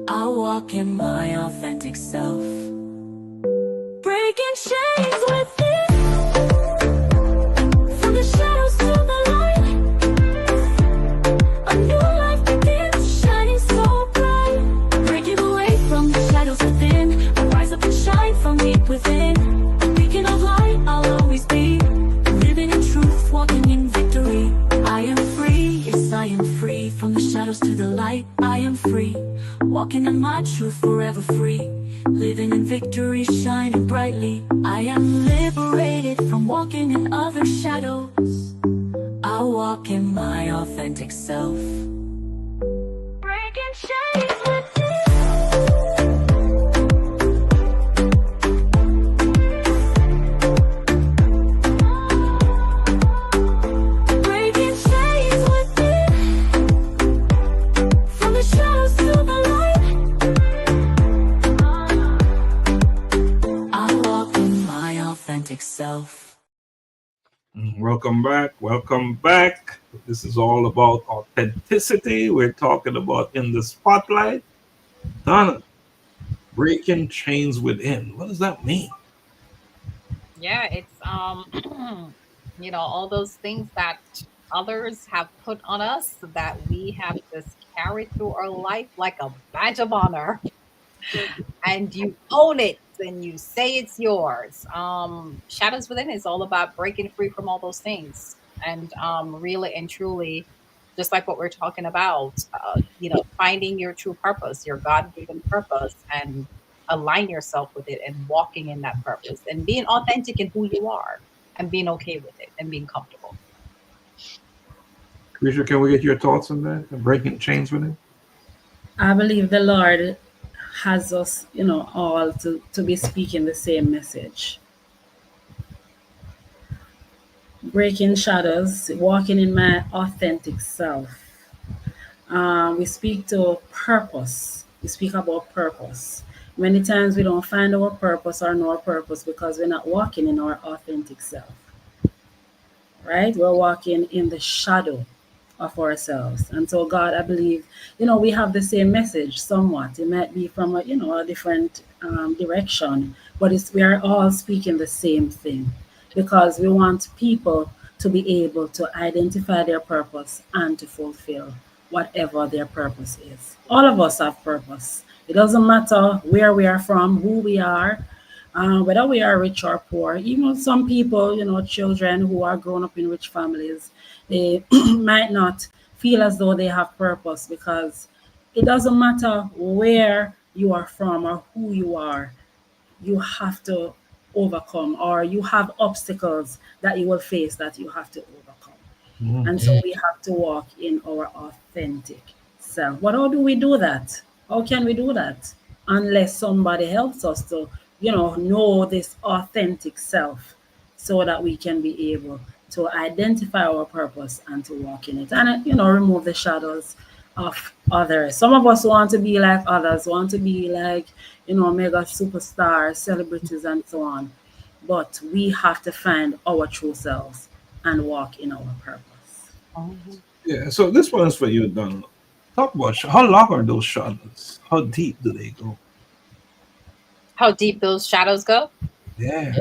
I walk in my authentic self, breaking chains within. From the shadows to the light, a new life begins, shining so bright. Breaking away from the shadows within, I rise up and shine from deep within. A beacon of light I'll always be, living in truth, walking in victory. I am free, yes I am free. From the shadows to the light, I am free, walking in my truth, forever free, living in victory, shining brightly. I am liberated from walking in other shadows. I walk in my authentic self, breaking chains within. Breaking chains within. From the shadows to the light, I walk in my authentic self. Welcome back. Welcome back. This is all about authenticity. We're talking about In the Spotlight. Donna, breaking chains within. What does that mean? Yeah, it's all those things that others have put on us that we have just carried through our life like a badge of honor, and you own it and you say it's yours. Shadows Within is all about breaking free from all those things, and really and truly, just like what we're talking about, finding your true purpose, your God-given purpose, and align yourself with it and walking in that purpose and being authentic in who you are and being okay with it and being comfortable. Kereisia, can we get your thoughts on that? Breaking chains within? I believe the Lord has us, all to be speaking the same message. Breaking shadows, walking in my authentic self. We speak to purpose. We speak about purpose. Many times we don't find our purpose or know our purpose because we're not walking in our authentic self, right? We're walking in the shadow of ourselves. And so, God, I believe, we have the same message somewhat. It might be from a different direction, but we are all speaking the same thing because we want people to be able to identify their purpose and to fulfill whatever their purpose is. All of us have purpose. It doesn't matter where we are from, who we are, whether we are rich or poor. Even some people, children who are grown up in rich families, they might not feel as though they have purpose because it doesn't matter where you are from or who you are. You have to overcome, or you have obstacles that you will face that you have to overcome. And so we have to walk in our authentic self. But how do we do that? How can we do that? Unless somebody helps us to, know this authentic self so that we can be able to identify our purpose and to walk in it and, remove the shadows of others. Some of us want to be like others, want to be like, mega superstars, celebrities, and so on. But we have to find our true selves and walk in our purpose. Mhm. Yeah. So this one is for you, Donald. Talk about how long are those shadows? How deep do they go? How deep those shadows go? Yeah.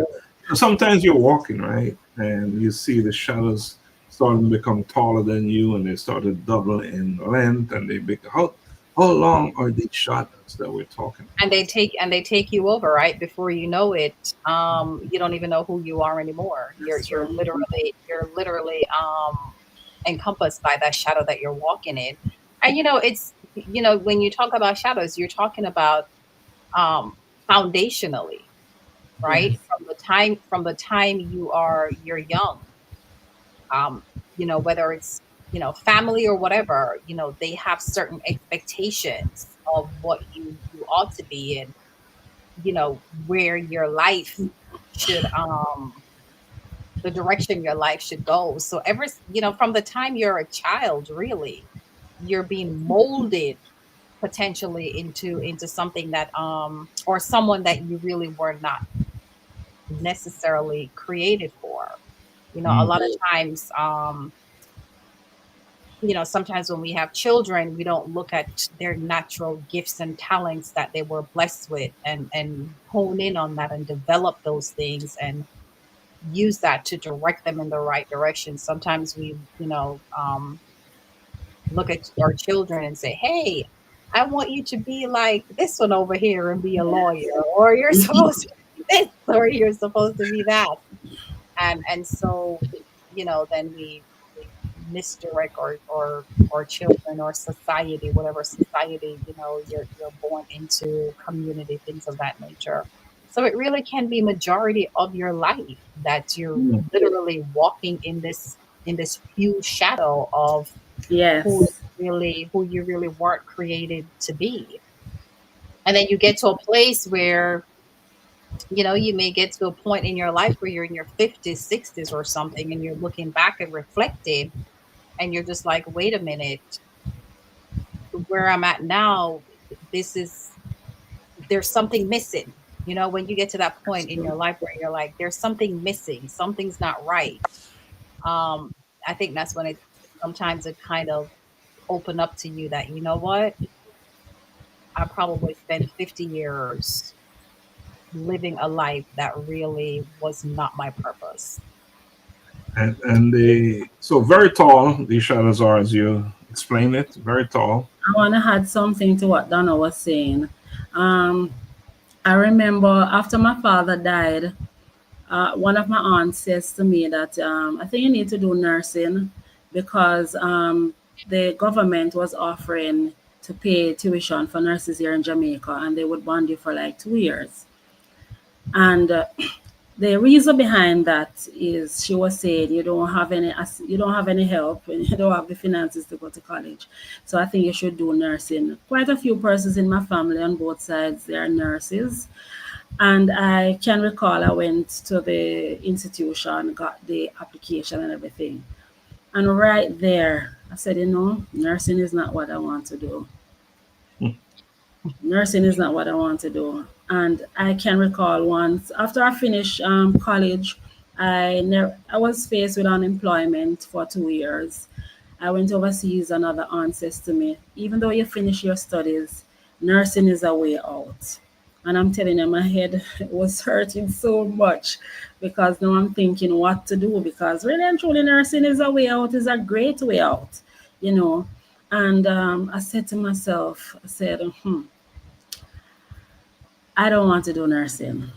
Sometimes you're walking, right? And you see the shadows starting to become taller than you and they start to double in length and they become how long are these shadows that we're talking And about? they take you over, right? Before you know it, you don't even know who you are anymore. You're That's you're true. literally you're literally encompassed by that shadow that you're walking in. And it's when you talk about shadows, you're talking about um foundationally, right? Yes. From the time you're young, um, whether it's family or whatever, they have certain expectations of what you ought to be and where your life should the direction your life should go. So from the time you're a child, really, you're being molded potentially into something that or someone that you really were not necessarily created for. A Mm. lot of times, sometimes when we have children, we don't look at their natural gifts and talents that they were blessed with and hone in on that and develop those things and use that to direct them in the right direction. Sometimes we, look at our children and say, "Hey, I want you to be like this one over here and be a lawyer, or you're supposed to be this, or you're supposed to be that." And so then we misdirect or children or society, whatever society you're born into, community, things of that nature. So it really can be majority of your life that you're Mm. literally walking in this huge shadow of who Yes. who you really weren't created to be. And then you get to a place where you may get to a point in your life where you're in your 50s, 60s or something, and you're looking back and reflecting, and you're just like, wait a minute, where I'm at now, this is, there's something missing. When you get to that point in your life where you're like, there's something missing, something's not right. Um, I think that's when sometimes it kind of open up to you that, what, I probably spent 50 years living a life that really was not my purpose. And they so very tall, these shadows are as you explained it, very tall. I want to add something to what Donna was saying. Um, I remember after my father died, one of my aunts says to me that I think you need to do nursing because the government was offering to pay tuition for nurses here in Jamaica, and they would bond you for like 2 years. And the reason behind that is she was saying you don't have any help and you don't have the finances to go to college, so I think you should do nursing. Quite a few persons in my family on both sides, they are nurses, and I can recall I went to the institution, got the application and everything. And right there, I said, nursing is not what I want to do. Nursing is not what I want to do. And I can recall once after I finished college, I was faced with unemployment for 2 years. I went overseas. Another aunt says to me, even though you finish your studies, nursing is a way out. And I'm telling you, my head was hurting so much because now I'm thinking what to do because really and truly nursing is a way out, is a great way out, you know. And I said to myself, I said, I don't want to do nursing.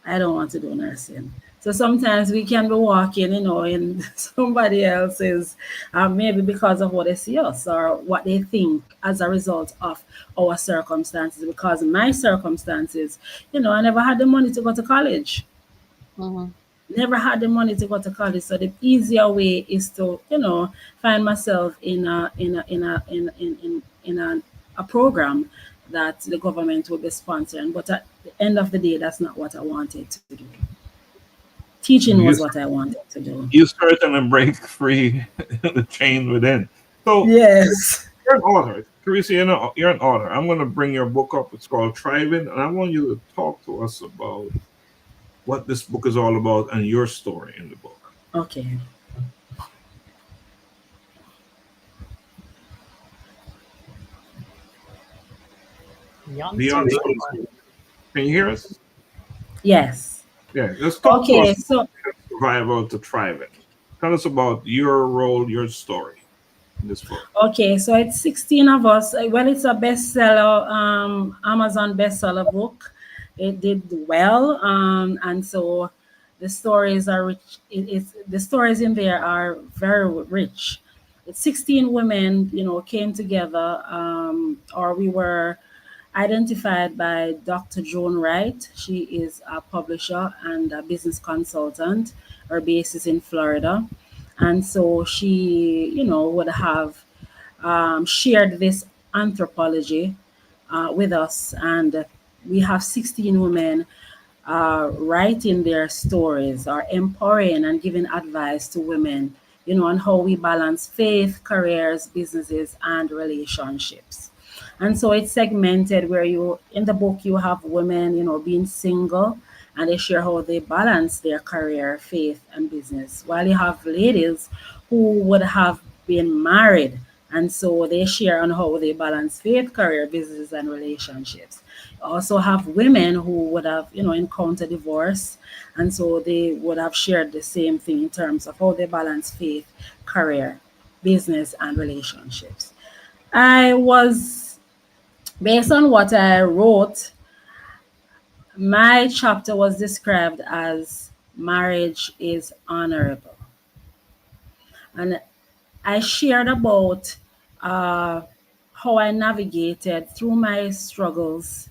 I don't want to do nursing. So sometimes we can be walking, in somebody else's, maybe because of what they see us or what they think as a result of our circumstances. Because my circumstances, I never had the money to go to college. Hmm. Never had the money to go to college. So the easier way is to, find myself in a program that the government will be sponsoring. But at the end of the day, that's not what I wanted to do. Teaching You was what I wanted to do. you certainly break free the chain within. So Yes. you're an author. Kereisia, you're an author. I'm going to bring your book up. It's called Thriving, and I want you to talk to us about what this book is all about and your story in the book. Okay. Beyond Can you hear us? Yes. Yeah, let's talk to Okay. us So about survival to thriving. Tell us about your role, your story in this book. okay, so it's 16 of us. Well, it's a bestseller, Amazon bestseller book. It did well, and so the stories are rich. The stories in there are very rich. It's 16 women, came together, or we were identified by Dr. Joan Wright. She is a publisher and a business consultant. Her base is in Florida, and so she, would have shared this anthropology with us, and we have 16 women writing their stories or empowering and giving advice to women, on how we balance faith, careers, businesses, and relationships. And so it's segmented where in the book, you have women, being single, and they share how they balance their career, faith, and business. While you have ladies who would have been married, and so they share on how they balance faith, career, business, and relationships. You also have women who would have, encountered divorce, and so they would have shared the same thing in terms of how they balance faith, career, business, and relationships. I was, based on what I wrote, my chapter was described as marriage is honorable. And I shared about how I navigated through my struggles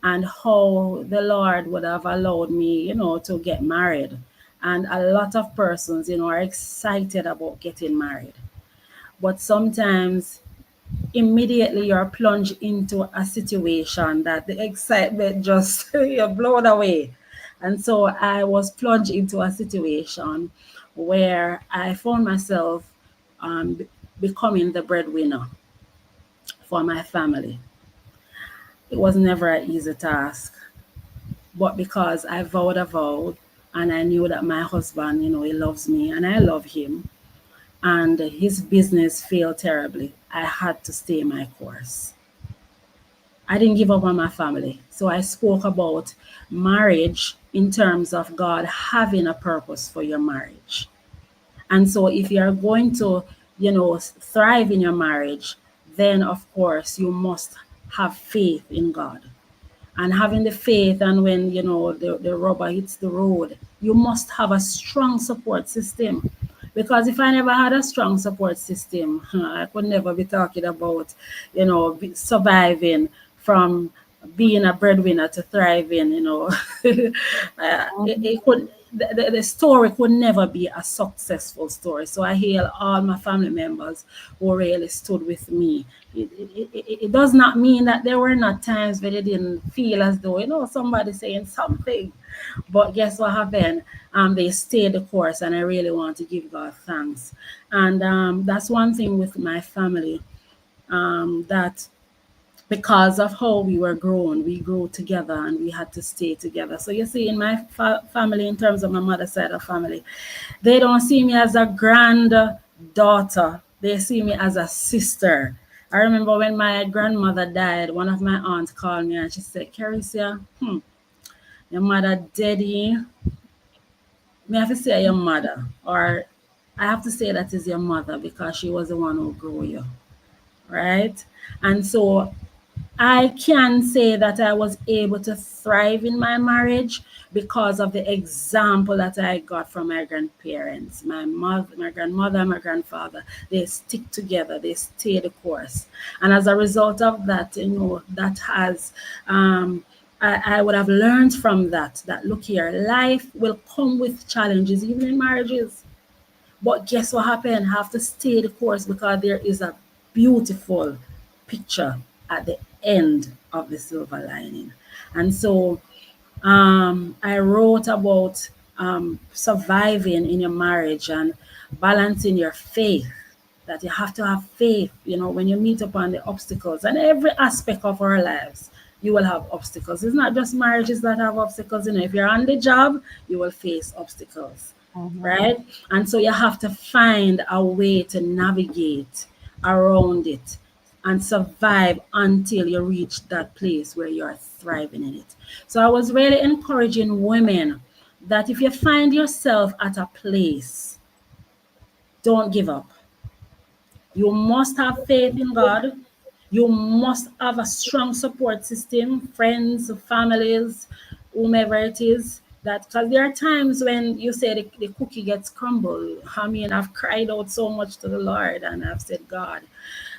and how the Lord would have allowed me, to get married. And a lot of persons, are excited about getting married. But sometimes immediately you're plunged into a situation that the excitement just you're blown away. And so I was plunged into a situation where I found myself becoming the breadwinner for my family. It was never an easy task, but because I vowed a vow and I knew that my husband, he loves me and I love him, and his business failed terribly, I had to stay my course. I didn't give up on my family. So I spoke about marriage in terms of God having a purpose for your marriage. And so if you're going to, thrive in your marriage, then of course you must have faith in God. And having the faith, and when the rubber hits the road, you must have a strong support system. Because if I never had a strong support system, I could never be talking about, surviving from being a breadwinner to thriving. It could the story could never be a successful story. So I hail all my family members who really stood with me. It does not mean that there were not times where they didn't feel as though, somebody saying something. But guess what happened? They stayed the course, and I really want to give God thanks. And that's one thing with my family, that because of how we were grown, we grew together and we had to stay together. So you see, in my family, in terms of my mother's side of family, they don't see me as a granddaughter. They see me as a sister. I remember when my grandmother died, one of my aunts called me and she said, Kereisia, your mother daddy. Me have to say your mother, or I have to say that is your mother because she was the one who grew you, right? And so I can say that I was able to thrive in my marriage because of the example that I got from my grandparents, my mother, my grandmother, my grandfather. They stick together, they stay the course. And as a result of that, that has, I would have learned from that look here, life will come with challenges, even in marriages. But guess what happened? I have to stay the course because there is a beautiful picture at the end of the silver lining. And so I wrote about surviving in your marriage and balancing your faith that you have to have faith, when you meet upon the obstacles and every aspect of our lives. You will have obstacles. It's not just marriages that have obstacles. If you're on the job, you will face obstacles, Mhm. right? And so you have to find a way to navigate around it and survive until you reach that place where you're thriving in it. So I was really encouraging women that if you find yourself at a place, don't give up. You must have faith in God. You must have a strong support system, friends, families, whomever it is. That because there are times when you say the cookie gets crumbled. I mean, I've cried out so much to the Lord and I've said, God,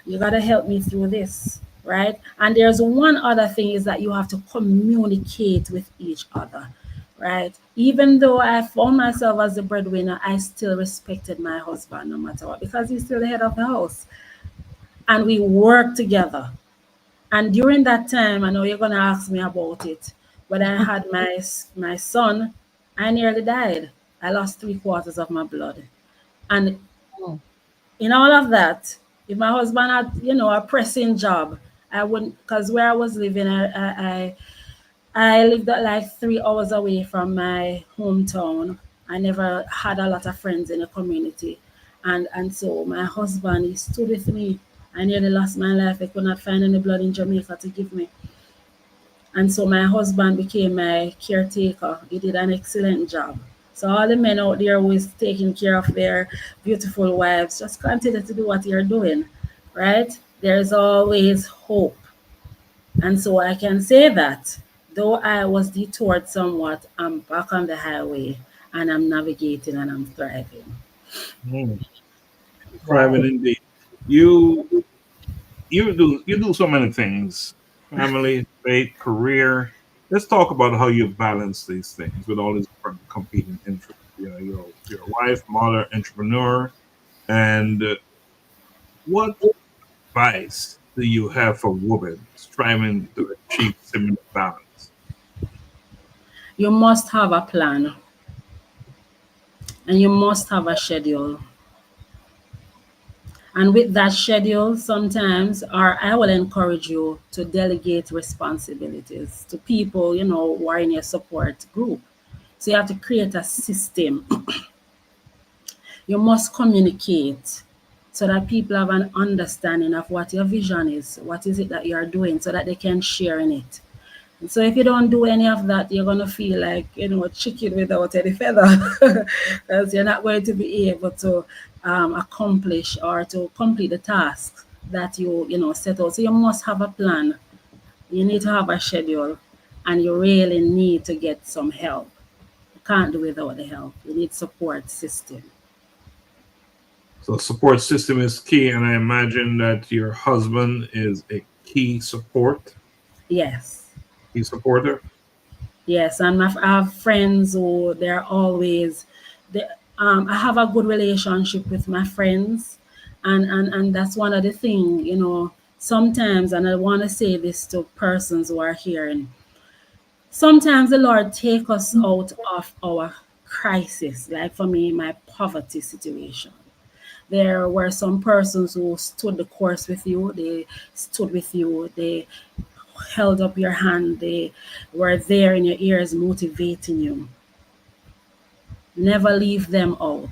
you got to help me through this, right? And there's one other thing is that you have to communicate with each other, right? Even though I found myself as the breadwinner, I still respected my husband no matter what because he's still the head of the house. And we work together. And during that time, I know you're gonna ask me about it. When I had my son, I nearly died. I lost 3/4 of my blood. And Mm. in all of that, if my husband had, a pressing job, I wouldn't, because where I was living, I lived like 3 hours away from my hometown. I never had a lot of friends in the community. And so my husband, he stood with me. I nearly lost my life. I could not find any blood in Jamaica to give me. And so my husband became my caretaker. He did an excellent job. So all the men out there who is taking care of their beautiful wives, just continue to do what you're doing, right? There's always hope. And so I can say that though I was detoured somewhat, I'm back on the highway and I'm navigating and I'm thriving. Mm. Thriving Wow. indeed. You you do so many things: family, faith, career. Let's talk about how you balance these things with all these different competing interests. Your wife, mother, entrepreneur, and what advice do you have for women striving to achieve similar balance? You must have a plan and you must have a schedule. And with that schedule, sometimes, or I will encourage you to delegate responsibilities to people, who are in your support group. So you have to create a system. You must communicate so that people have an understanding of what your vision is, what is it that you are doing, so that they can share in it. So if you don't do any of that, you're gonna feel like a chicken without any feather, because you're not going to be able to accomplish or to complete the task that you set out. So you must have a plan. You need to have a schedule, and you really need to get some help. You can't do without the help. You need support system. So support system is key, and I imagine that your husband is a Yes. key supporter. Yes, and I have friends who they're always, they, I have a good relationship with my friends, and that's one of the things, sometimes, and I want to say this to persons who are hearing, sometimes the Lord take us out of our crisis, like for me, my poverty situation. There were some persons who stood the course with you, they stood with you, they held up your hand, they were there in your ears motivating you. Never leave them out.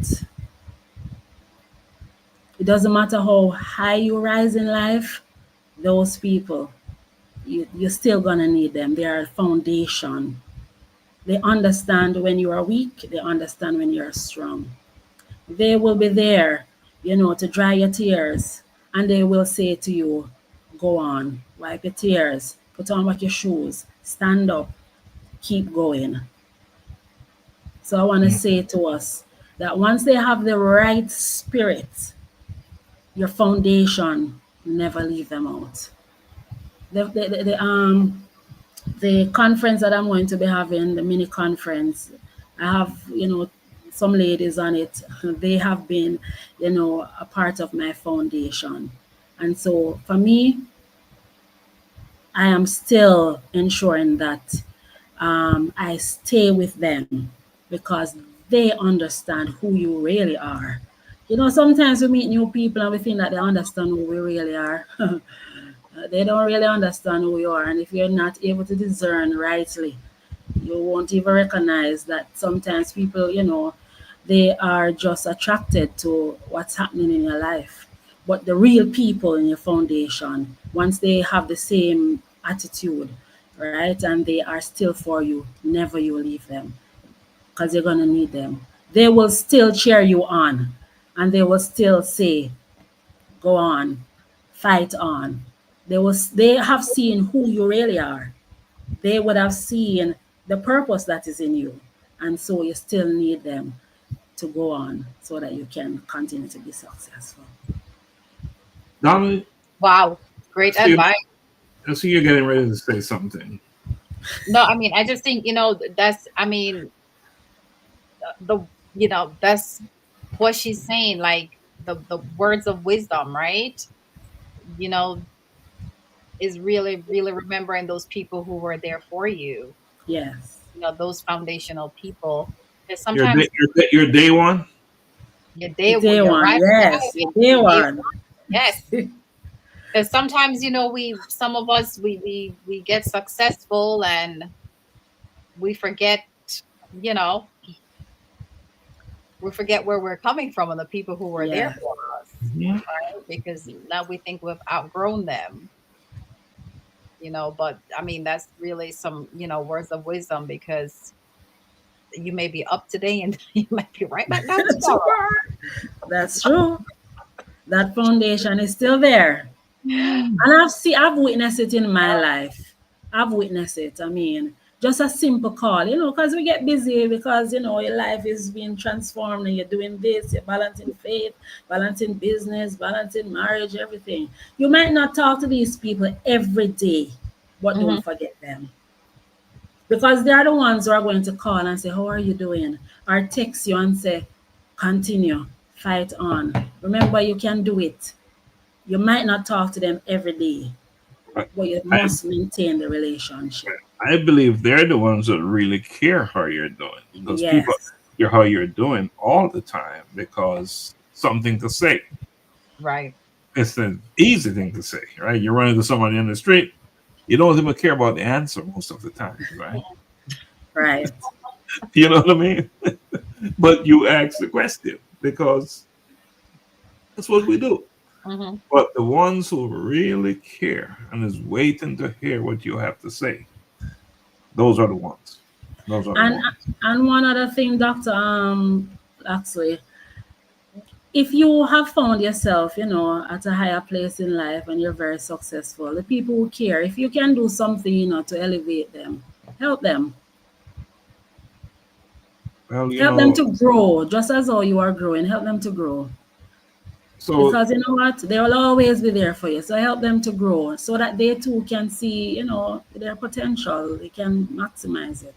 It doesn't matter how high you rise in life, those people, you're still gonna need them. They are a foundation. They understand when you are weak, they understand when you're strong. They will be there, to dry your tears, and they will say to you, go on, wipe your tears, put on what your shoes, stand up, keep going. So I want to Mm. say to us that once they have the right spirit, your foundation, never leave them out. The conference that I'm going to be having, the mini conference, I have, some ladies on it. They have been, a part of my foundation. And so for me, I am still ensuring that I stay with them because they understand who you really are. Sometimes we meet new people and we think that they understand who we really are. They don't really understand who you are. And if you're not able to discern rightly, you won't even recognize that sometimes people, they are just attracted to what's happening in your life. But the real people in your foundation, once they have the same attitude, right, and they are still for you, never you leave them because you're going to need them. They will still cheer you on and they will still say, go on, fight on. They have seen who you really are. They would have seen the purpose that is in you. And so you still need them to go on so that you can continue to be successful. Donna, Wow, I great see, advice. I see you're getting ready to say something. No, I mean, I just think, that's, I mean, the, that's what she's saying, like the words of wisdom, right? You know, is really, really remembering those people who were there for you, Yes. those foundational people. Because Your sometimes your day one. Day you're one. right on Yes. time, Day your day one. one. Yes. Because sometimes, some of us, we get successful and we forget, you know, we forget where we're coming from and the people who were there Yes. for us, Mhm. right? Because now we think we've outgrown them, but I mean, that's really some, words of wisdom, because you may be up today and you might be right back down tomorrow. That's true. That foundation is still there. And I've witnessed it in my life. I've witnessed it. I mean, just a simple call, because we get busy because, your life is being transformed and you're doing this, you're balancing faith, balancing business, balancing marriage, everything. You might not talk to these people every day, but Hmm. don't forget them. Because they are the ones who are going to call and say, how are you doing? Or text you and say, continue, fight on. Remember, you can do it. You might not talk to them every day, I, but you I must maintain the relationship. I believe they're the ones that really care how you're doing, because people Yes, hear how you're doing all the time because something to say. Right. It's an easy thing to say, right? You run into somebody in the street, you don't even care about the answer most of the time, right? right. You know what I mean? But you ask the question because that's what we do. Hmm. But the ones who really care and is waiting to hear what you have to say, those are the ones. Those are the And ones. and one other thing, Doctor, actually, if you have found yourself, at a higher place in life and you're very successful, the people who care, if you can do something, to elevate them, help them. Well, Help them to grow, just as how you are growing. Help them to grow. so Because you know what? They will always be there for you. So help them to grow so that they too can see, their potential. They can maximize it.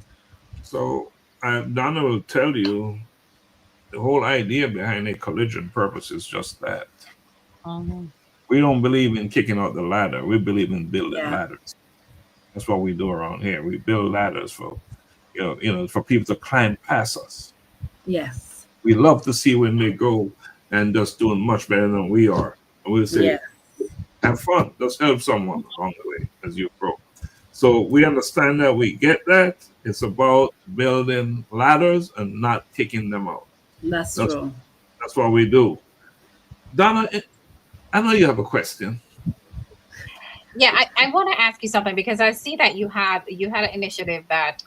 Donna will tell you the whole idea behind a collision purpose is just that. Hmm. We don't believe in kicking out the ladder. We believe in building Yeah. ladders. That's what we do around here. We build ladders for for people to climb past us. Yes. We love to see when they go and just doing much better than we are. And we'll say, Yeah. have fun. Just help someone along the way as you grow. So we understand that, we get that. It's about building ladders and not kicking them out. That's That's true. that's what we do. Donna, I know you have a question. Yeah, I want to ask you something, because I see that you had an initiative that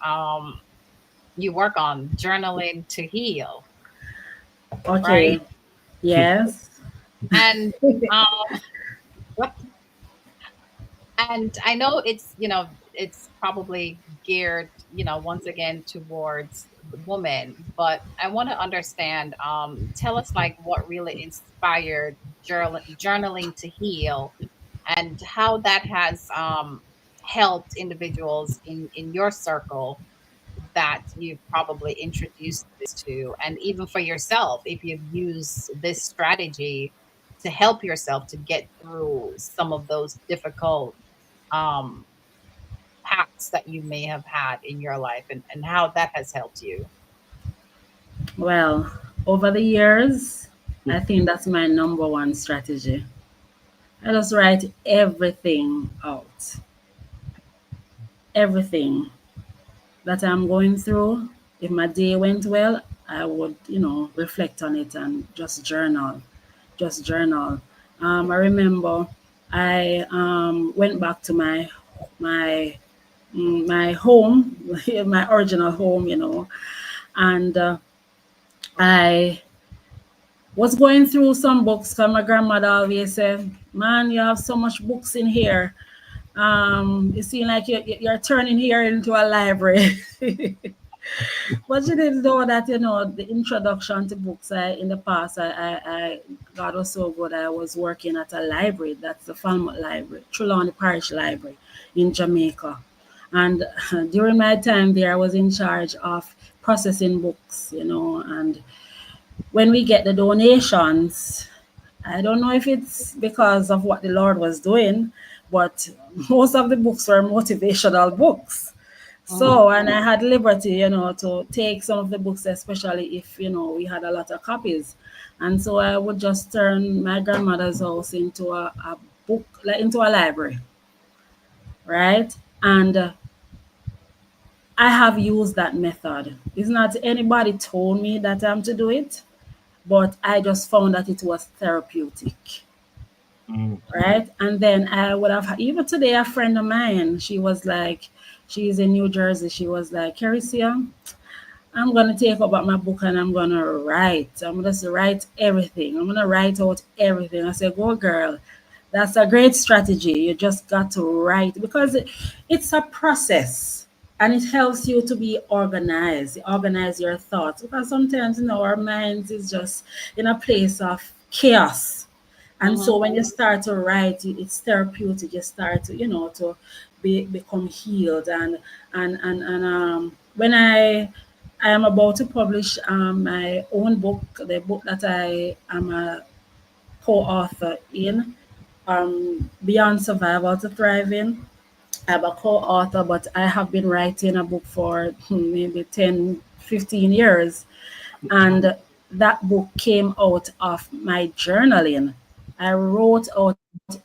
you work on, journaling to heal, right? Okay. Yes. And um and I know it's probably geared, once again, towards the woman, but I want to understand, tell us, like, what really inspired journaling to heal, and how that has helped individuals in your circle that you've probably introduced this to, and even for yourself, if you've used this strategy to help yourself to get through some of those difficult um paths that you may have had in your life, and how that has helped you. Well, over the years, I think that's my number one strategy. I just write everything out. Everything that I'm going through. If my day went well, I would, reflect on it and just journal. Just journal. I remember I went back to my my home, my original home, and I was going through some books because my grandmother always said, "Man, you have so much books in here. You seem like you're turning here into a library." But she didn't know that, the introduction to books. In the past, God was so good. I was working at a library. That's the Falmouth Library, Trelawney Parish Library in Jamaica. And during my time there, I was in charge of processing books, and when we get the donations, I don't know if it's because of what the Lord was doing, but most of the books were motivational books. So, and I had liberty, to take some of the books, especially if, we had a lot of copies. And so I would just turn my grandmother's house into a book, like into a library, right? And I have used that method. It's not anybody told me that I'm to do it, but I just found that it was therapeutic, Mm. right? And then I would have, even today, a friend of mine, she was like, she's in New Jersey. She was like, Kereisia, I'm going to take up my book and I'm going to write. I'm going to write everything. I'm going to write out everything. I said, go girl. That's a great strategy. You just got to write because it's a process and it helps you to be organized, organize your thoughts. Because sometimes, our minds is just in a place of chaos. And Mm-hmm. so when you start to write, it's therapeutic. You start to, to become healed. And when I am about to publish my own book, the book that I am a co-author in, Beyond Survival to Thriving. I'm a co-author, but I have been writing a book for maybe 10, 15 years. And that book came out of my journaling. I wrote out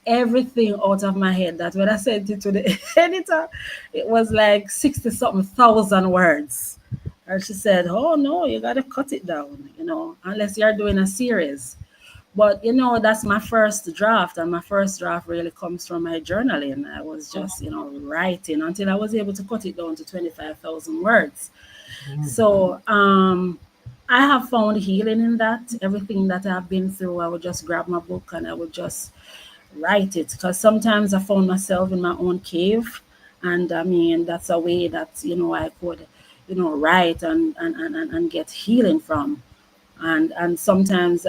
everything out of my head that when I sent it to the editor, it was like 60 something thousand words. And she said, "Oh no, you got to cut it down, unless you're doing a series." But that's my first draft, and my first draft really comes from my journaling. I was just, writing until I was able to cut it down to 25,000 words. So I have found healing in that. Everything that I've been through, I would just grab my book and I would just write it. Because sometimes I found myself in my own cave. And I mean, that's a way that, I could, write and get healing from. And sometimes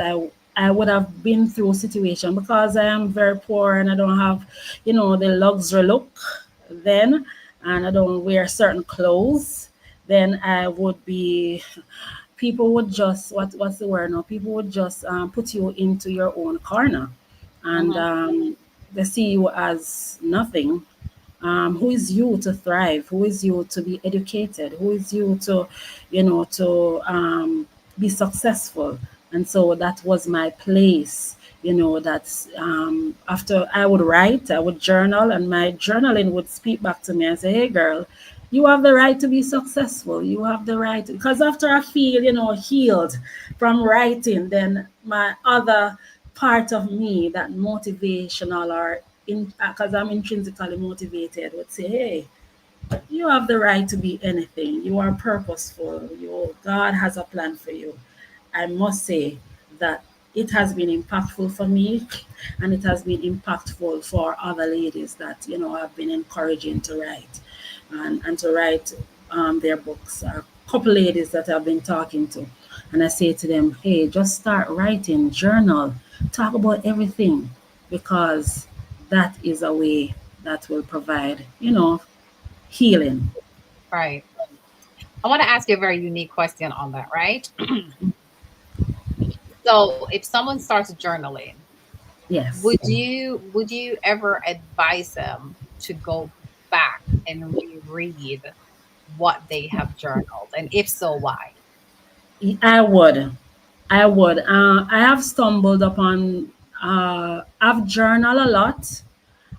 I would have been through a situation because I am very poor and I don't have, the luxury look then, and I don't wear certain clothes. Then I would be, people would just, what's the word now? People would just put you into your own corner, and Mm-hmm. they see you as nothing. Who is you to thrive? Who is you to be educated? Who is you to, be successful? And so that was my place. That's after I would write, I would journal, and my journaling would speak back to me and say, "Hey, girl, you have the right to be successful. You have the right." Because after I feel, healed from writing, then my other part of me, that motivational or because I'm intrinsically motivated, would say, "Hey, you have the right to be anything. You are purposeful. God has a plan for you." I must say that it has been impactful for me, and it has been impactful for other ladies that I've been encouraging to write and to write their books. A couple ladies that I've been talking to, and I say to them, "Hey, just start writing, journal, talk about everything, because that is a way that will provide, healing." Right. I want to ask you a very unique question on that, right? So if someone starts journaling, Yes. would you ever advise them to go back and reread what they have journaled? And if so, why? I would. I would. I have stumbled upon. I've journaled a lot,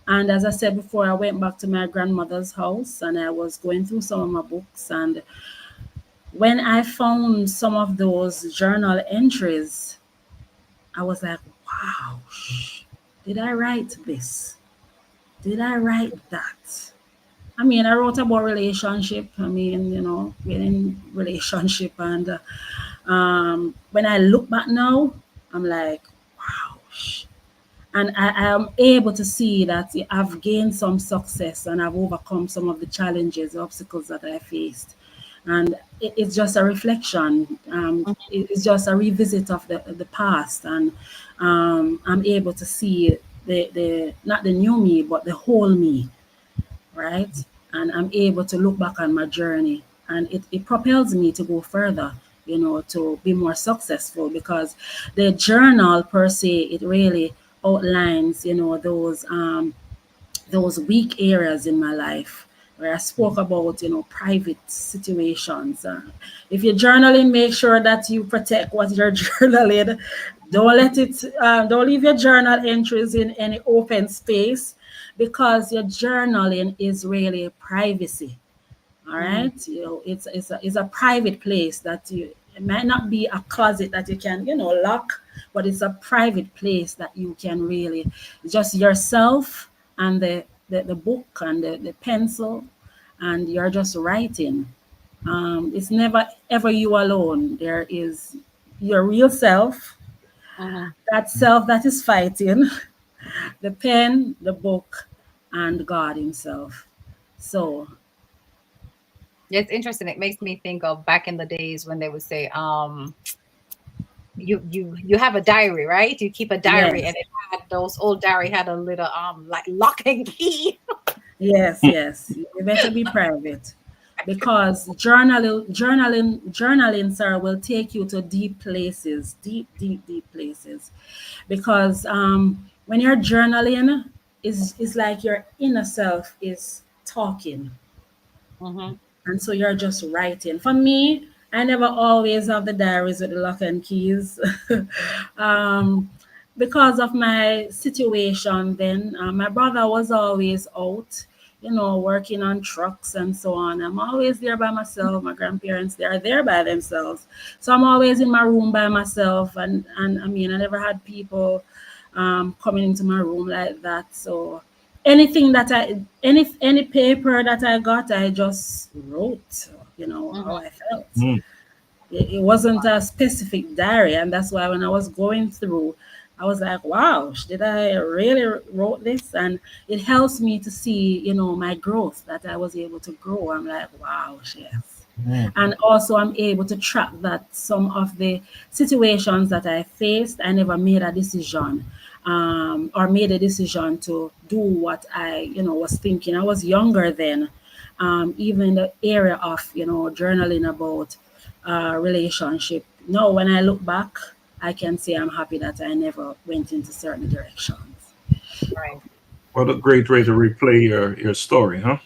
and as I said before, I went back to my grandmother's house, and I was going through some of my books, and when I found some of those journal entries, I was like, "Wow, did I write this? Did I write that?" I mean, I wrote about relationship. I mean, being in relationship, and when I look back now, I'm like, wow. And I am able to see that I've gained some success and I've overcome some of the challenges, obstacles that I faced. And it's just a reflection. It's just a revisit of the past, and I'm able to see the not the new me, but the whole me, right? And I'm able to look back on my journey, and it propels me to go further, to be more successful, because the journal per se, it really outlines, those weak areas in my life where I spoke about, private situations. If you're journaling, make sure that you protect what you're journaling. Don't leave your journal entries in any open space, because your journaling is really privacy. All right, it's a private place that it might not be a closet that you can lock, but it's a private place that you can really just yourself and the book and the pencil, and you're just writing. It's never ever you alone. There is your real self, Mhm. that self that is fighting the pen, the book, and God Himself. So It's interesting. It makes me think of back in the days when they would say, you have a diary, right? You keep a diary, and yes. it had those old diary had a little like lock and key. Yes, yes. You better be private, because journaling, sir, will take you to deep places, deep, deep, deep places. Because when you're journaling, is like your inner self is talking, Hmm. and so you're just writing. For me, I never always have the diaries with the lock and keys. um, because of my situation then, my brother was always out, working on trucks and so on. I'm always there by myself. My grandparents, they are there by themselves. So I'm always in my room by myself. And I mean, I never had people coming into my room like that. So anything that any paper that I got, I just wrote, how I felt. Mm. It wasn't a specific diary, and that's why when I was going through, I was like, wow, did I really wrote this? And it helps me to see, my growth, that I was able to grow. I'm like, wow, yes. Mm. And also I'm able to track that some of the situations that I faced, I never made a decision, or made a decision to do what I, was thinking. I was younger then, even in the area of, journaling about relationship. No, when I look back, I can say I'm happy that I never went into certain directions. Right. What a great way to replay your story, huh?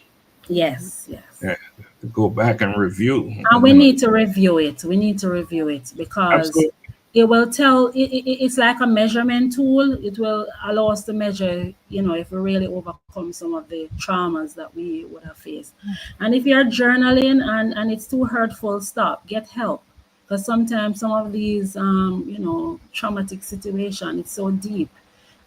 Yes, yes. Yeah, to go back and review. And And we then, need to review it. We need to review it, because absolutely. it will tell, it's like a measurement tool. It will allow us to measure, if we really overcome some of the traumas that we would have faced. And if you're journaling and it's too hurtful, stop, get help. Because sometimes some of these, traumatic situation, it's so deep.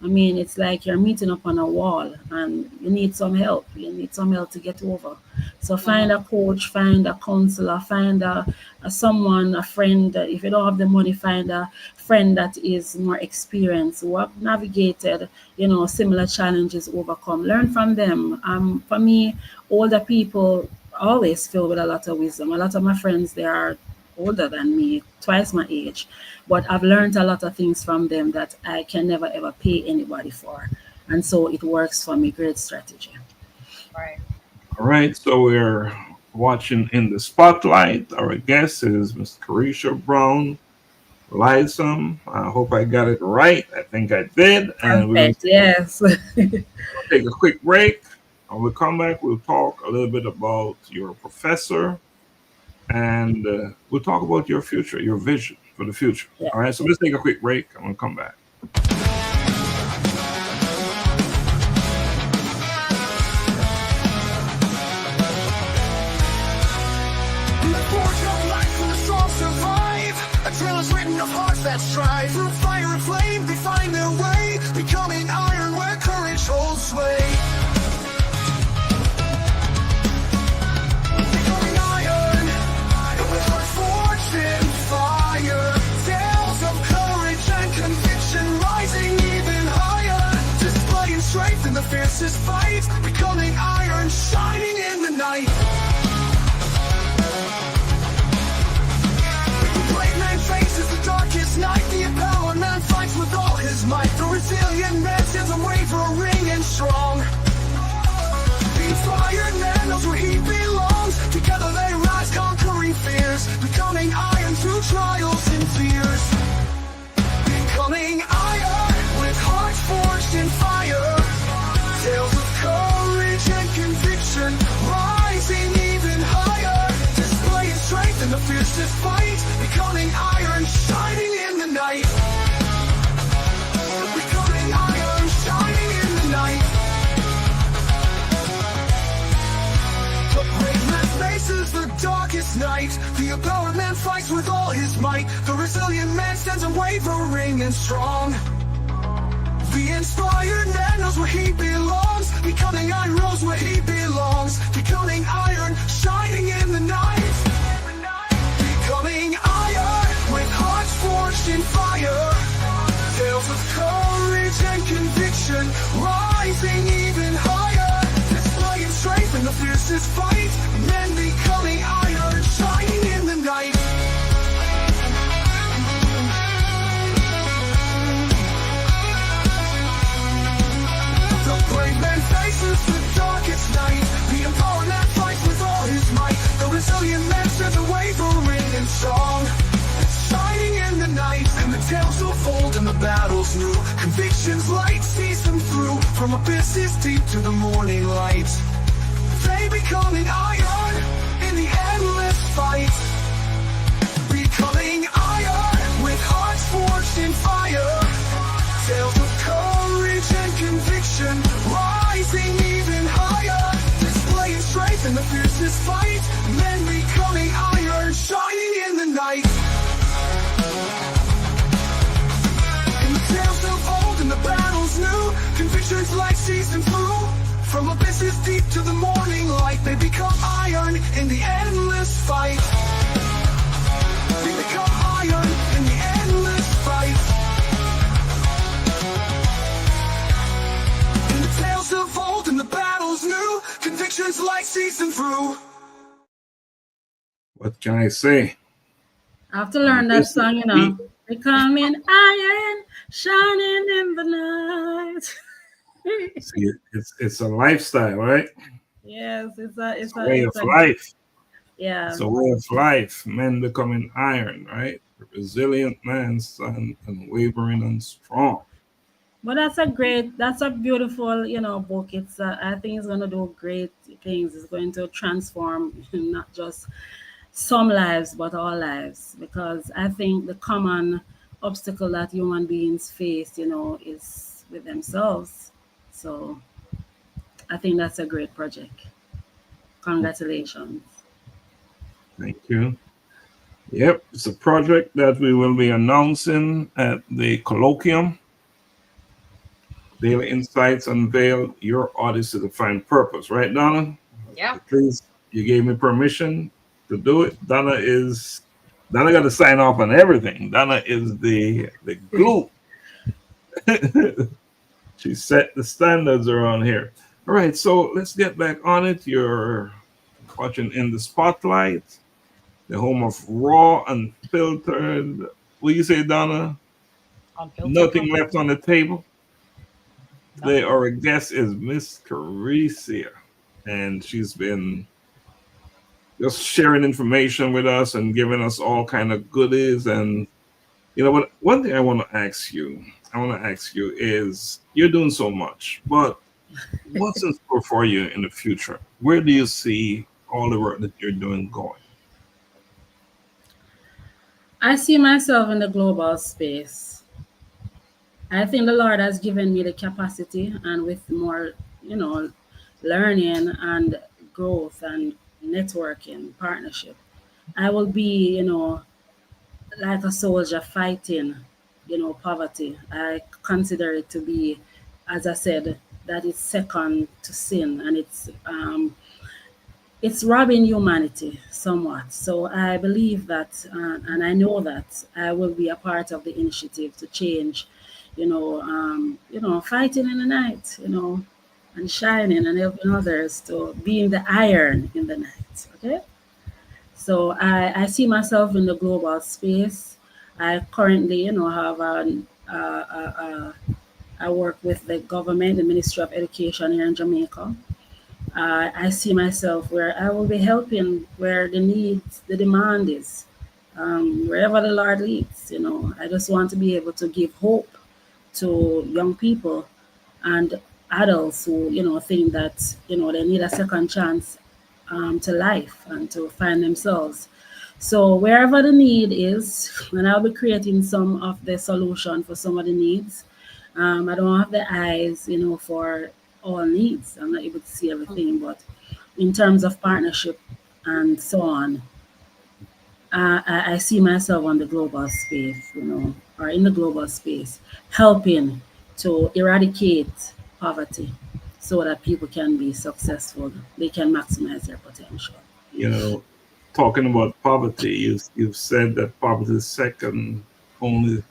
I mean, it's like you're meeting up on a wall and you need some help. You need some help to get over. So find Hmm. a coach, find a counselor, find a someone, a friend. If you don't have the money, find a friend that is more experienced, who have navigated, similar challenges, overcome. Learn from them. For me, older people always filled with a lot of wisdom. A lot of my friends, they are older than me, twice my age, but I've learned a lot of things from them that I can never ever pay anybody for. And so it works for me. Great strategy. Right. All right, so we're watching in the spotlight. Our guest is Miss Kereisia Brown-Lyesam. I hope I got it right. I think I did. And we're going Perfect. Yes. to take a quick break. When we come back, we'll talk a little bit about your professor and we'll talk about your future, your vision for the future. Yeah. All right, so let's take a quick break. I'm gonna come back. Adrenaline's written of hearts that strive. Through fire and flame, they find their way, becoming iron where courage holds sway. Becoming iron, with heart forged in fire. Tales of courage and conviction rising even higher. Displaying strength in the fiercest fight. Becoming iron, shining in the night. Faces the darkest night. The empowered man fights with all his might. The resilient man stands unwavering and strong. The inspired man knows where he belongs. Together they rise, conquering fears. Becoming iron through trials and fears. Becoming iron with hearts forged in fire. Tales of courage and conviction rising even higher. Displaying strength in the fiercest fight. Becoming iron, shining in the night. Becoming iron, shining in the night. The brave man faces the darkest night. The empowered man fights with all his might. The resilient man stands unwavering and strong. The inspired man knows where he belongs. Becoming iron knows where he belongs. Becoming iron, shining in the night. Becoming iron with hearts forged in fire. Tales of courage and conviction rising even higher. Displaying strength in the fiercest fight. Men becoming iron, shining in the night. The brave man faces the darkest night. The empowered man fights with all his might. The resilient man stands unwavering and strong. Shining in the night. And the tales unfold and the battle's new. Conviction's light sees them through. From abysses deep to the morning light. They becoming iron in the endless fight. Becoming iron with hearts forged in fire. Tales of courage and conviction rising even higher. Displaying strength in the fiercest fight. Men becoming iron, shining in the night. And the tales of old and the battles new. Conviction's light sees them through. From abysses deep to the morning light. They become iron in the endless fight. They become iron in the endless fight. Tales of old and the battles new. Conviction's light sees them through. What can I say? I have to learn that song, you know. Becoming iron, shining in the night. See, it's a lifestyle, right? Yes, it's a way of life. Yeah. It's a way of life. Men becoming iron, right? A resilient man, son, unwavering and strong. But that's a beautiful, book. It's I think it's gonna do great things. It's going to transform not just some lives, but all lives. Because I think the common obstacle that human beings face, is with themselves. So I think that's a great project. Congratulations. Thank you. Yep, it's a project that we will be announcing at the colloquium. Daily Insights Unveil Your Odyssey to Find Purpose. Right, Donna? Yeah. Please, you gave me permission to do it. Donna got to sign off on everything. Donna is the glue. She set the standards around here. All right, so let's get back on it. You're watching In the Spotlight, the home of raw, unfiltered. What do you say, Donna? Unfiltered. Nothing left on the table. Today, our guest is Miss Kereisia, and she's been just sharing information with us and giving us all kind of goodies. And you know what? One thing I want to ask you is, you're doing so much, but what's in store for you in the future? Where do you see all the work that you're doing going? I see myself in the global space. I think the Lord has given me the capacity, and with more, you know, learning and growth and networking, partnership, I will be, like a soldier fighting, poverty. I consider it to be, as I said, that it's second to sin, and it's robbing humanity somewhat. So I believe that, and I know that I will be a part of the initiative to change, fighting in the night, and shining and helping others to being the iron in the night. Okay. So I see myself in the global space. I currently, have I work with the government, the Ministry of Education here in Jamaica. I see myself where I will be helping where the needs, the demand is, wherever the Lord leads. I just want to be able to give hope to young people and adults who, think that, they need a second chance to life and to find themselves. So wherever the need is, and I'll be creating some of the solution for some of the needs. I don't have the eyes, for all needs. I'm not able to see everything, but in terms of partnership and so on, I see myself on the global space, or in the global space, helping to eradicate poverty so that people can be successful. They can maximize their potential. You know, talking about poverty, you've said that poverty is second only,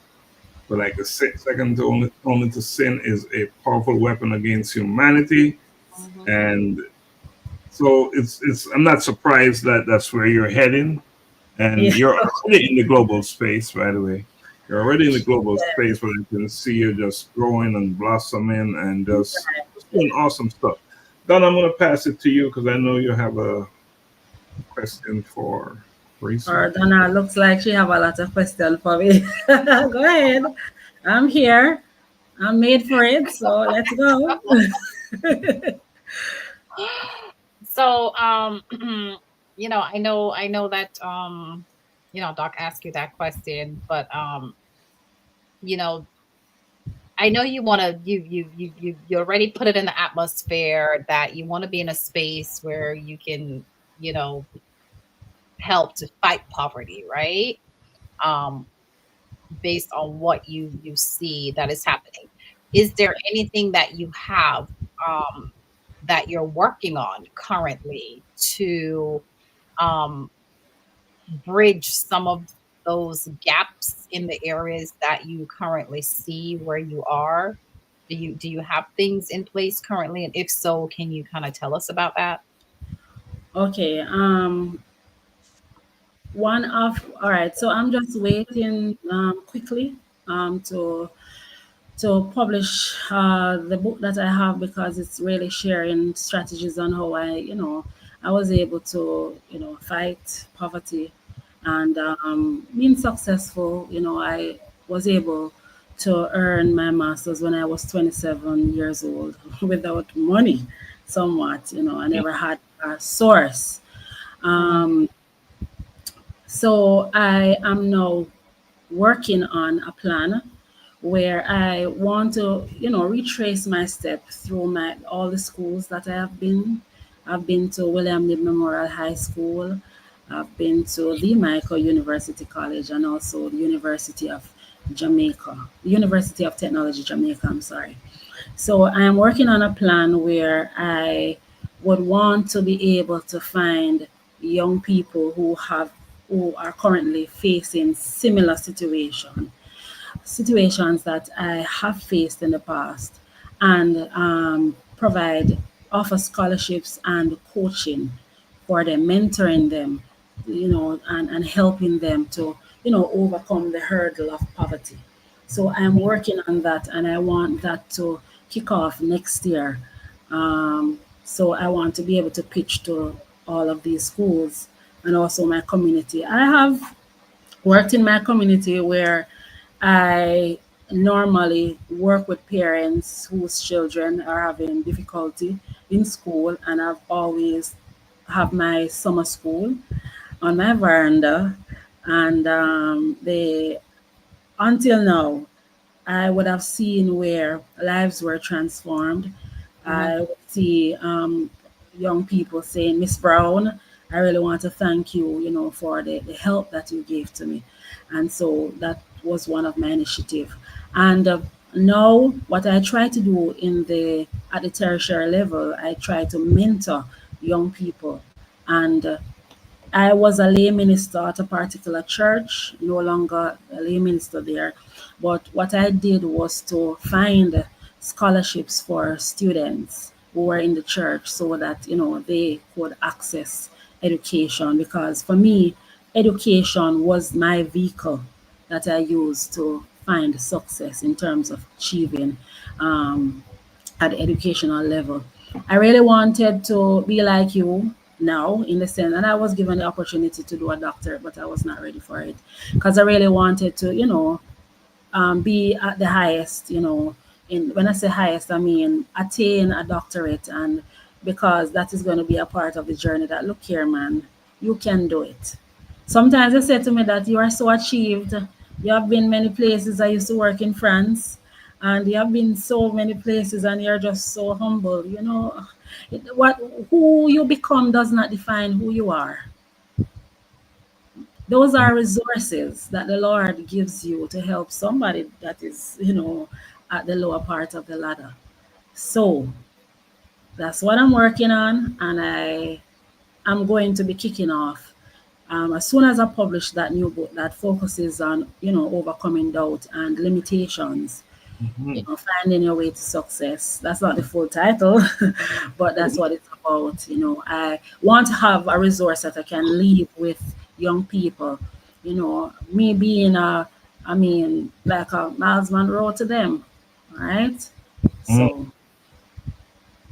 but like second to only to sin is a powerful weapon against humanity. Mhm. And so it's I'm not surprised that that's where you're heading, Yeah. and you're already in the global space, by the way. You're already in the global space where you can see you just growing and blossoming and just doing awesome stuff. Don, I'm going to pass it to you because I know you have a question for Kereisia. Or Donna looks like she have a lot of questions for me. Go ahead. I'm here. I'm made for it. So let's go. So, I know that, Doc asked you that question, but, you know, I know you want to, you already put it in the atmosphere that you want to be in a space where you can, you know, help to fight poverty, right? Um, Based on what you see that is happening. Is there anything that you have, um, that you're working on currently to, um, bridge some of those gaps in the areas that you currently see where you are? Do you have things in place currently? And if so, can you kind of tell us about that? Okay. One of all right. So I'm just waiting quickly to publish the book that I have because it's really sharing strategies on how I was able to fight poverty and being successful. I was able to earn my master's when I was 27 years old without money, somewhat. I never had a source. Mhm. Um, so I am now working on a plan where I want to, retrace my step through my all the schools that I have been. I've been to William Knibb Memorial High School. I've been to the Michael University College and also the University of Jamaica, University of Technology Jamaica. I'm sorry. So I am working on a plan where I would want to be able to find young people who are currently facing similar situations that I have faced in the past, and provide offer scholarships and coaching for them, mentoring them, and helping them to overcome the hurdle of poverty. So I'm working on that, and I want that to kick off next year. So I want to be able to pitch to all of these schools and also my community. I have worked in my community where I normally work with parents whose children are having difficulty in school, and I've always have my summer school on my veranda, And they, until now, I would have seen where lives were transformed. Mhm. I would see young people saying, Miss Brown, I really want to thank you, for the help that you gave to me. And so that was one of my initiative. And now what I try to do at the tertiary level, I try to mentor young people. And I was a lay minister at a particular church, no longer a lay minister there. But what I did was to find scholarships for students who were in the church so that, they could access education. Because for me, education was my vehicle that I used to find success in terms of achieving um, at the educational level. I really wanted to be like you now, in the sense, and I was given the opportunity to do a doctorate, but I was not ready for it because I really wanted to, be at the highest, in when I say highest, I mean attain a doctorate, and because that is going to be a part of the journey that, look here, man, you can do it. Sometimes they say to me that you are so achieved. You have been many places. I used to work in France, and you have been so many places, and you're just so humble. What who you become does not define who you are. Those are resources that the Lord gives you to help somebody that is, at the lower part of the ladder. So that's what I'm working on, and I'm going to be kicking off as soon as I publish that new book that focuses on, overcoming doubt and limitations. Mhm. Finding your way to success. That's not the full title, but that's what it's about. I want to have a resource that I can leave with young people. Me being I mean, like a Miles Monroe to them, right? Mm. So,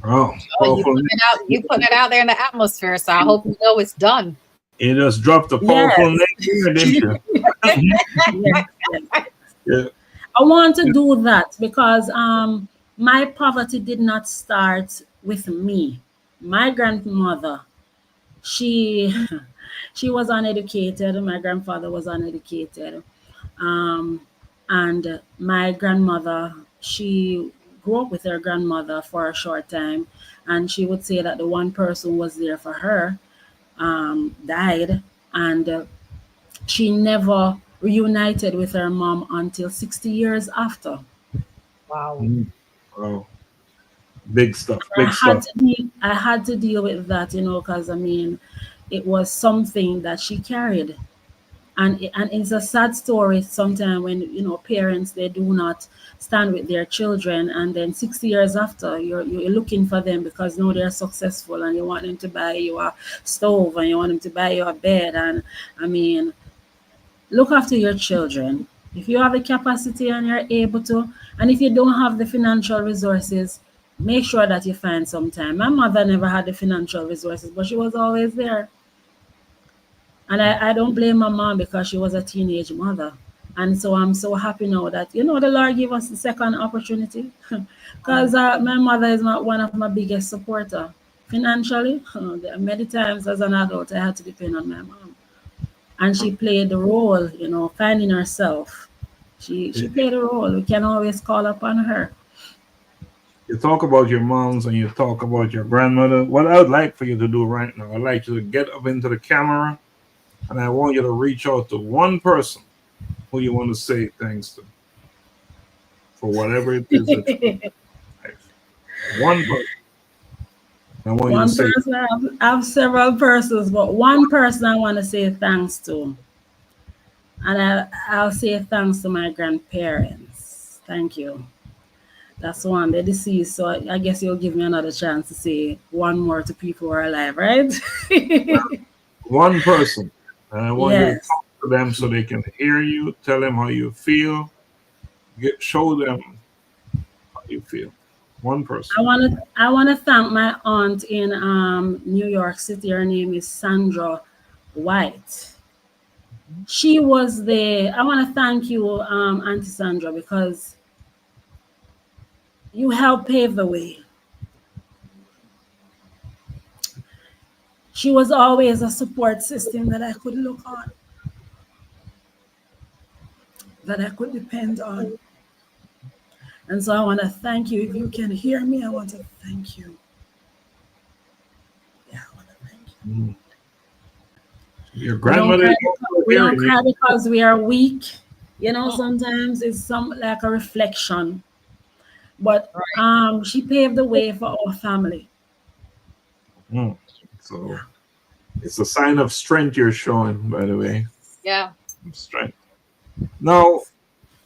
Oh, Oh, you powerful. put it out. You put it out there in the atmosphere. So I hope you know it's done. You just dropped a powerful yes, name there, didn't you? yes, yes. Yeah. I want to do that because my poverty did not start with me. My grandmother, she she was uneducated. My grandfather was uneducated, um, and my grandmother, she grew up with her grandmother for a short time, and she would say that the one person who was there for her died, and she never reunited with her mom until 60 years after. Wow. Mm. Oh, big stuff. I Big had stuff. to deal, I had to deal with that, because I mean, it was something that she carried, and it's a sad story sometimes when parents, they do not stand with their children, and then 60 years after you're looking for them because now they're successful, and you want them to buy you a stove, and you want them to buy you a bed, and I mean, look after your children. If you have the capacity and you're able to, and if you don't have the financial resources, make sure that you find some time. My mother never had the financial resources, but she was always there. And I don't blame my mom because she was a teenage mother. And so I'm so happy now that, the Lord gave us the second opportunity. Because my mother is one of my biggest supporter. Financially, many times as an adult, I had to depend on my mom, and she played the role, finding herself. She played a role. We can always call upon her. You talk about your moms and you talk about your grandmother. What I would like for you to do right now, I'd like you to get up into the camera and I want you to reach out to one person who you want to say thanks to for whatever it is that you do in life. One person. I want you to One say, person, I have several persons, but one person I want to say thanks to. And I'll say thanks to my grandparents. Thank you. That's one. They're deceased, so I guess you'll give me another chance to say one more to people who are alive, right? one person. And I want you to yes. talk to them so they can hear you, tell them how you feel, show them how you feel. One person. I want to thank my aunt in New York City. Her name is Sandra White. She was the. I want to thank you, Auntie Sandra, because you helped pave the way. She was always a support system that I could look on. that I could depend on. And so I want to thank you. If you can hear me, I want to thank you. Yeah, I want to thank you. Mm. Your We don't grandmother cry is because, also we don't hearing you. cry because we are weak. You know, sometimes it's some like a reflection. But Right. she paved the way for our family. Mm. So Yeah. it's a sign of strength you're showing, by the way. Yeah. Strength. Now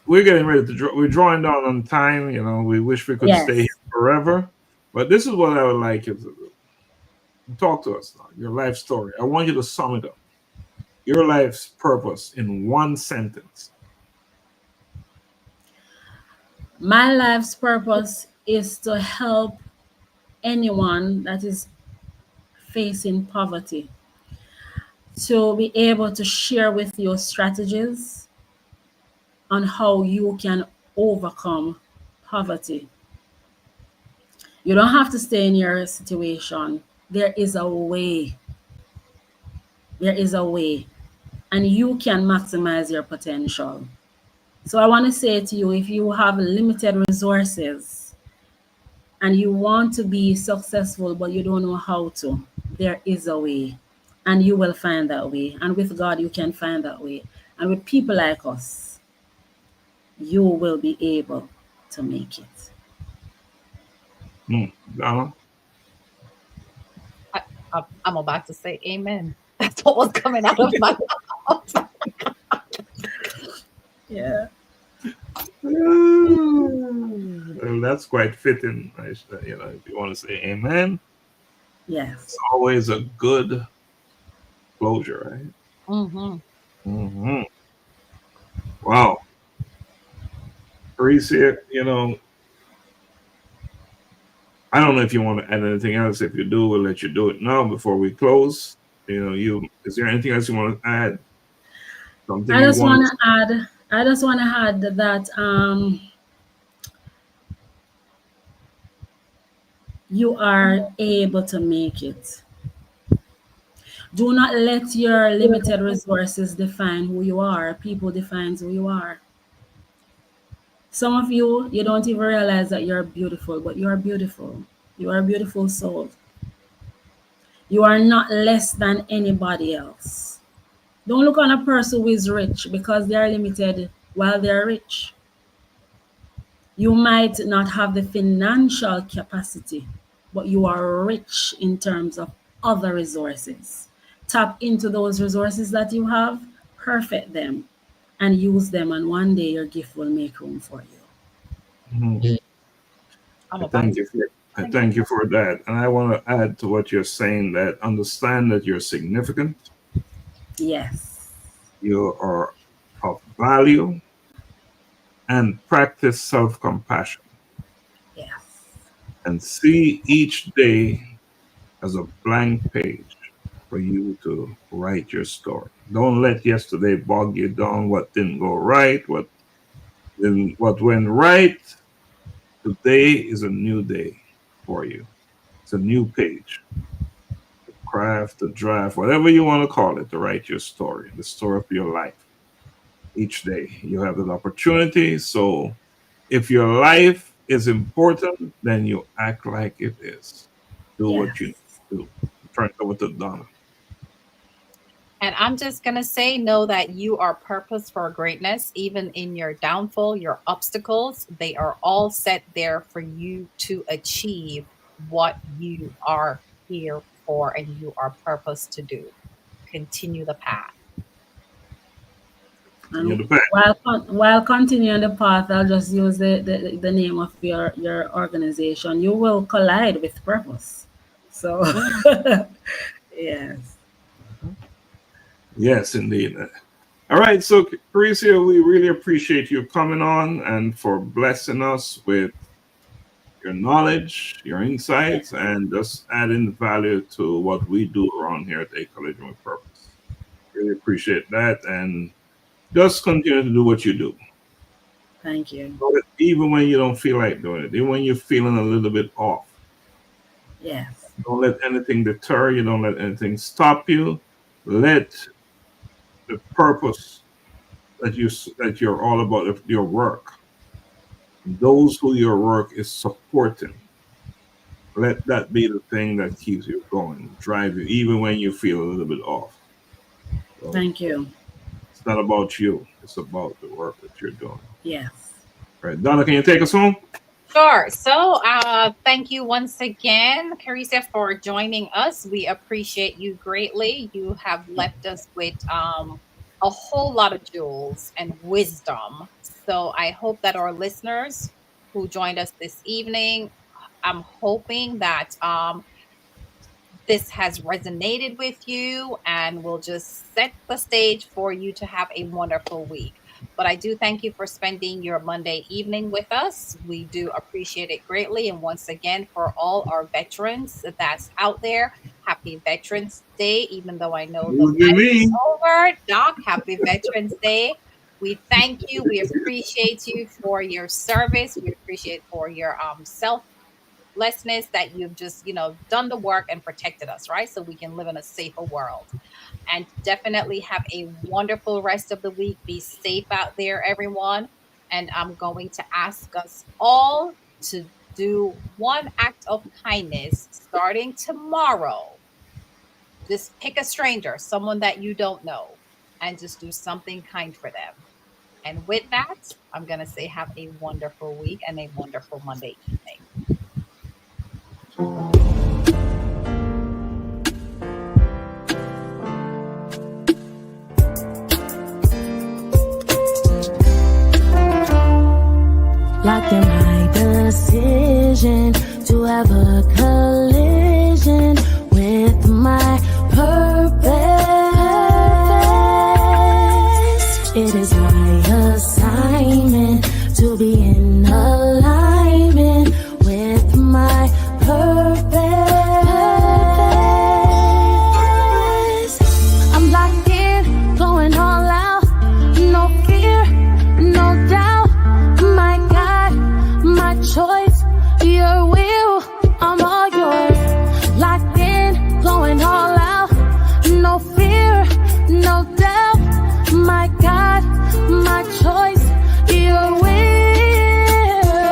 we're getting ready to we're drawing down on time. You know, we wish we could stay Yes. here forever, but this is what I would like you to do. Talk to us now. Your life story. I want you to sum it up. Your life's purpose in one sentence. My life's purpose is to help anyone that is facing poverty to be able to share with you strategies on how you can overcome poverty. You don't have to stay in your situation. There is a way. There is a way. And you can maximize your potential. So I want to say to you, if you have limited resources and you want to be successful, but you don't know how to, there is a way. And you will find that way. And with God, you can find that way. And with people like us, you will be able to make it. Donna? I'm about to say amen. That's what was coming out of my mouth. Yeah. Well, that's quite fitting. You know, if you want to say amen, Yes. it's always a good closure, right? Mm-hmm. Mm-hmm. Wow. Kereisia, you know, I don't know if you want to add anything else. If you do, we'll let you do it now before we close. You know, is there anything else you want to add? Something I you just want want to add. I just want to add that you are able to make it. Do not let your limited resources define who you are. People defines who you are. Some of you, you don't even realize that you're beautiful, but you are beautiful. You are a beautiful soul. You are not less than anybody else. Don't look on a person who is rich because they are limited while they are rich. You might not have the financial capacity, but you are rich in terms of other resources. Tap into those resources that you have, perfect them, and use them, and one day your gift will make room for you. Mhm. I'm I about thank to you for I thank you. thank you for that. And I want to add to what you're saying that understand that you're significant, Yes. you are of value, and practice self-compassion Yes. and see each day as a blank page for you to write your story. Don't let yesterday bog you down what didn't go right, what went right. Today is a new day for you. It's a new page. Craft, the draft, whatever you want to call it, to write your story, the story of your life. Each day you have that opportunity. So if your life is important, then you act like it is. Do what you Yes. do. Turn it over to Donna. And I'm just going to say, know that you are purpose for greatness, even in your downfall, your obstacles. They are all set there for you to achieve what you are here for and you are purposed to do. Continue the path. You're And the best. while continuing the path, I'll just use the name of your organization. You will collide with purpose. So yes. Yes, indeed. All right. So, Kereisia, we really appreciate you coming on and for blessing us with your knowledge, your insights, and just adding value to what we do around here at A Collision with Purpose. Really appreciate that. And just continue to do what you do. Thank you. Even when you don't feel like doing it, even when you're feeling a little bit off. Yes. Don't let anything deter you. Don't let anything stop you. Let the purpose that you're all about your work. Those who your work is supporting. Let that be the thing that keeps you going, drive you, even when you feel a little bit off. So Thank you. it's not about you; it's about the work that you're doing. Yes. Right, Donna, can you take us home? Sure. So, thank you once again, Kereisia, for joining us. We appreciate you greatly. You have left us with a whole lot of jewels and wisdom. So, I hope that our listeners who joined us this evening, I'm hoping that this has resonated with you and will just set the stage for you to have a wonderful week. But I do thank you for spending your Monday evening with us. We do appreciate it greatly. And once again, for all our veterans that's out there, happy Veterans Day, even though I know the Would be fight is me. over. Doc, happy Veterans Day. We thank you. We appreciate you for your service. We appreciate for your selflessness that you've just done the work and protected us, right, so we can live in a safer world. And definitely have a wonderful rest of the week. Be safe out there, everyone. And I'm going to ask us all to do one act of kindness starting tomorrow. Just pick a stranger, someone that you don't know, and just do something kind for them. And with that, I'm going to say have a wonderful week and a wonderful Monday evening. Locked in my decision to have a collision with my purpose. It is my assignment to be in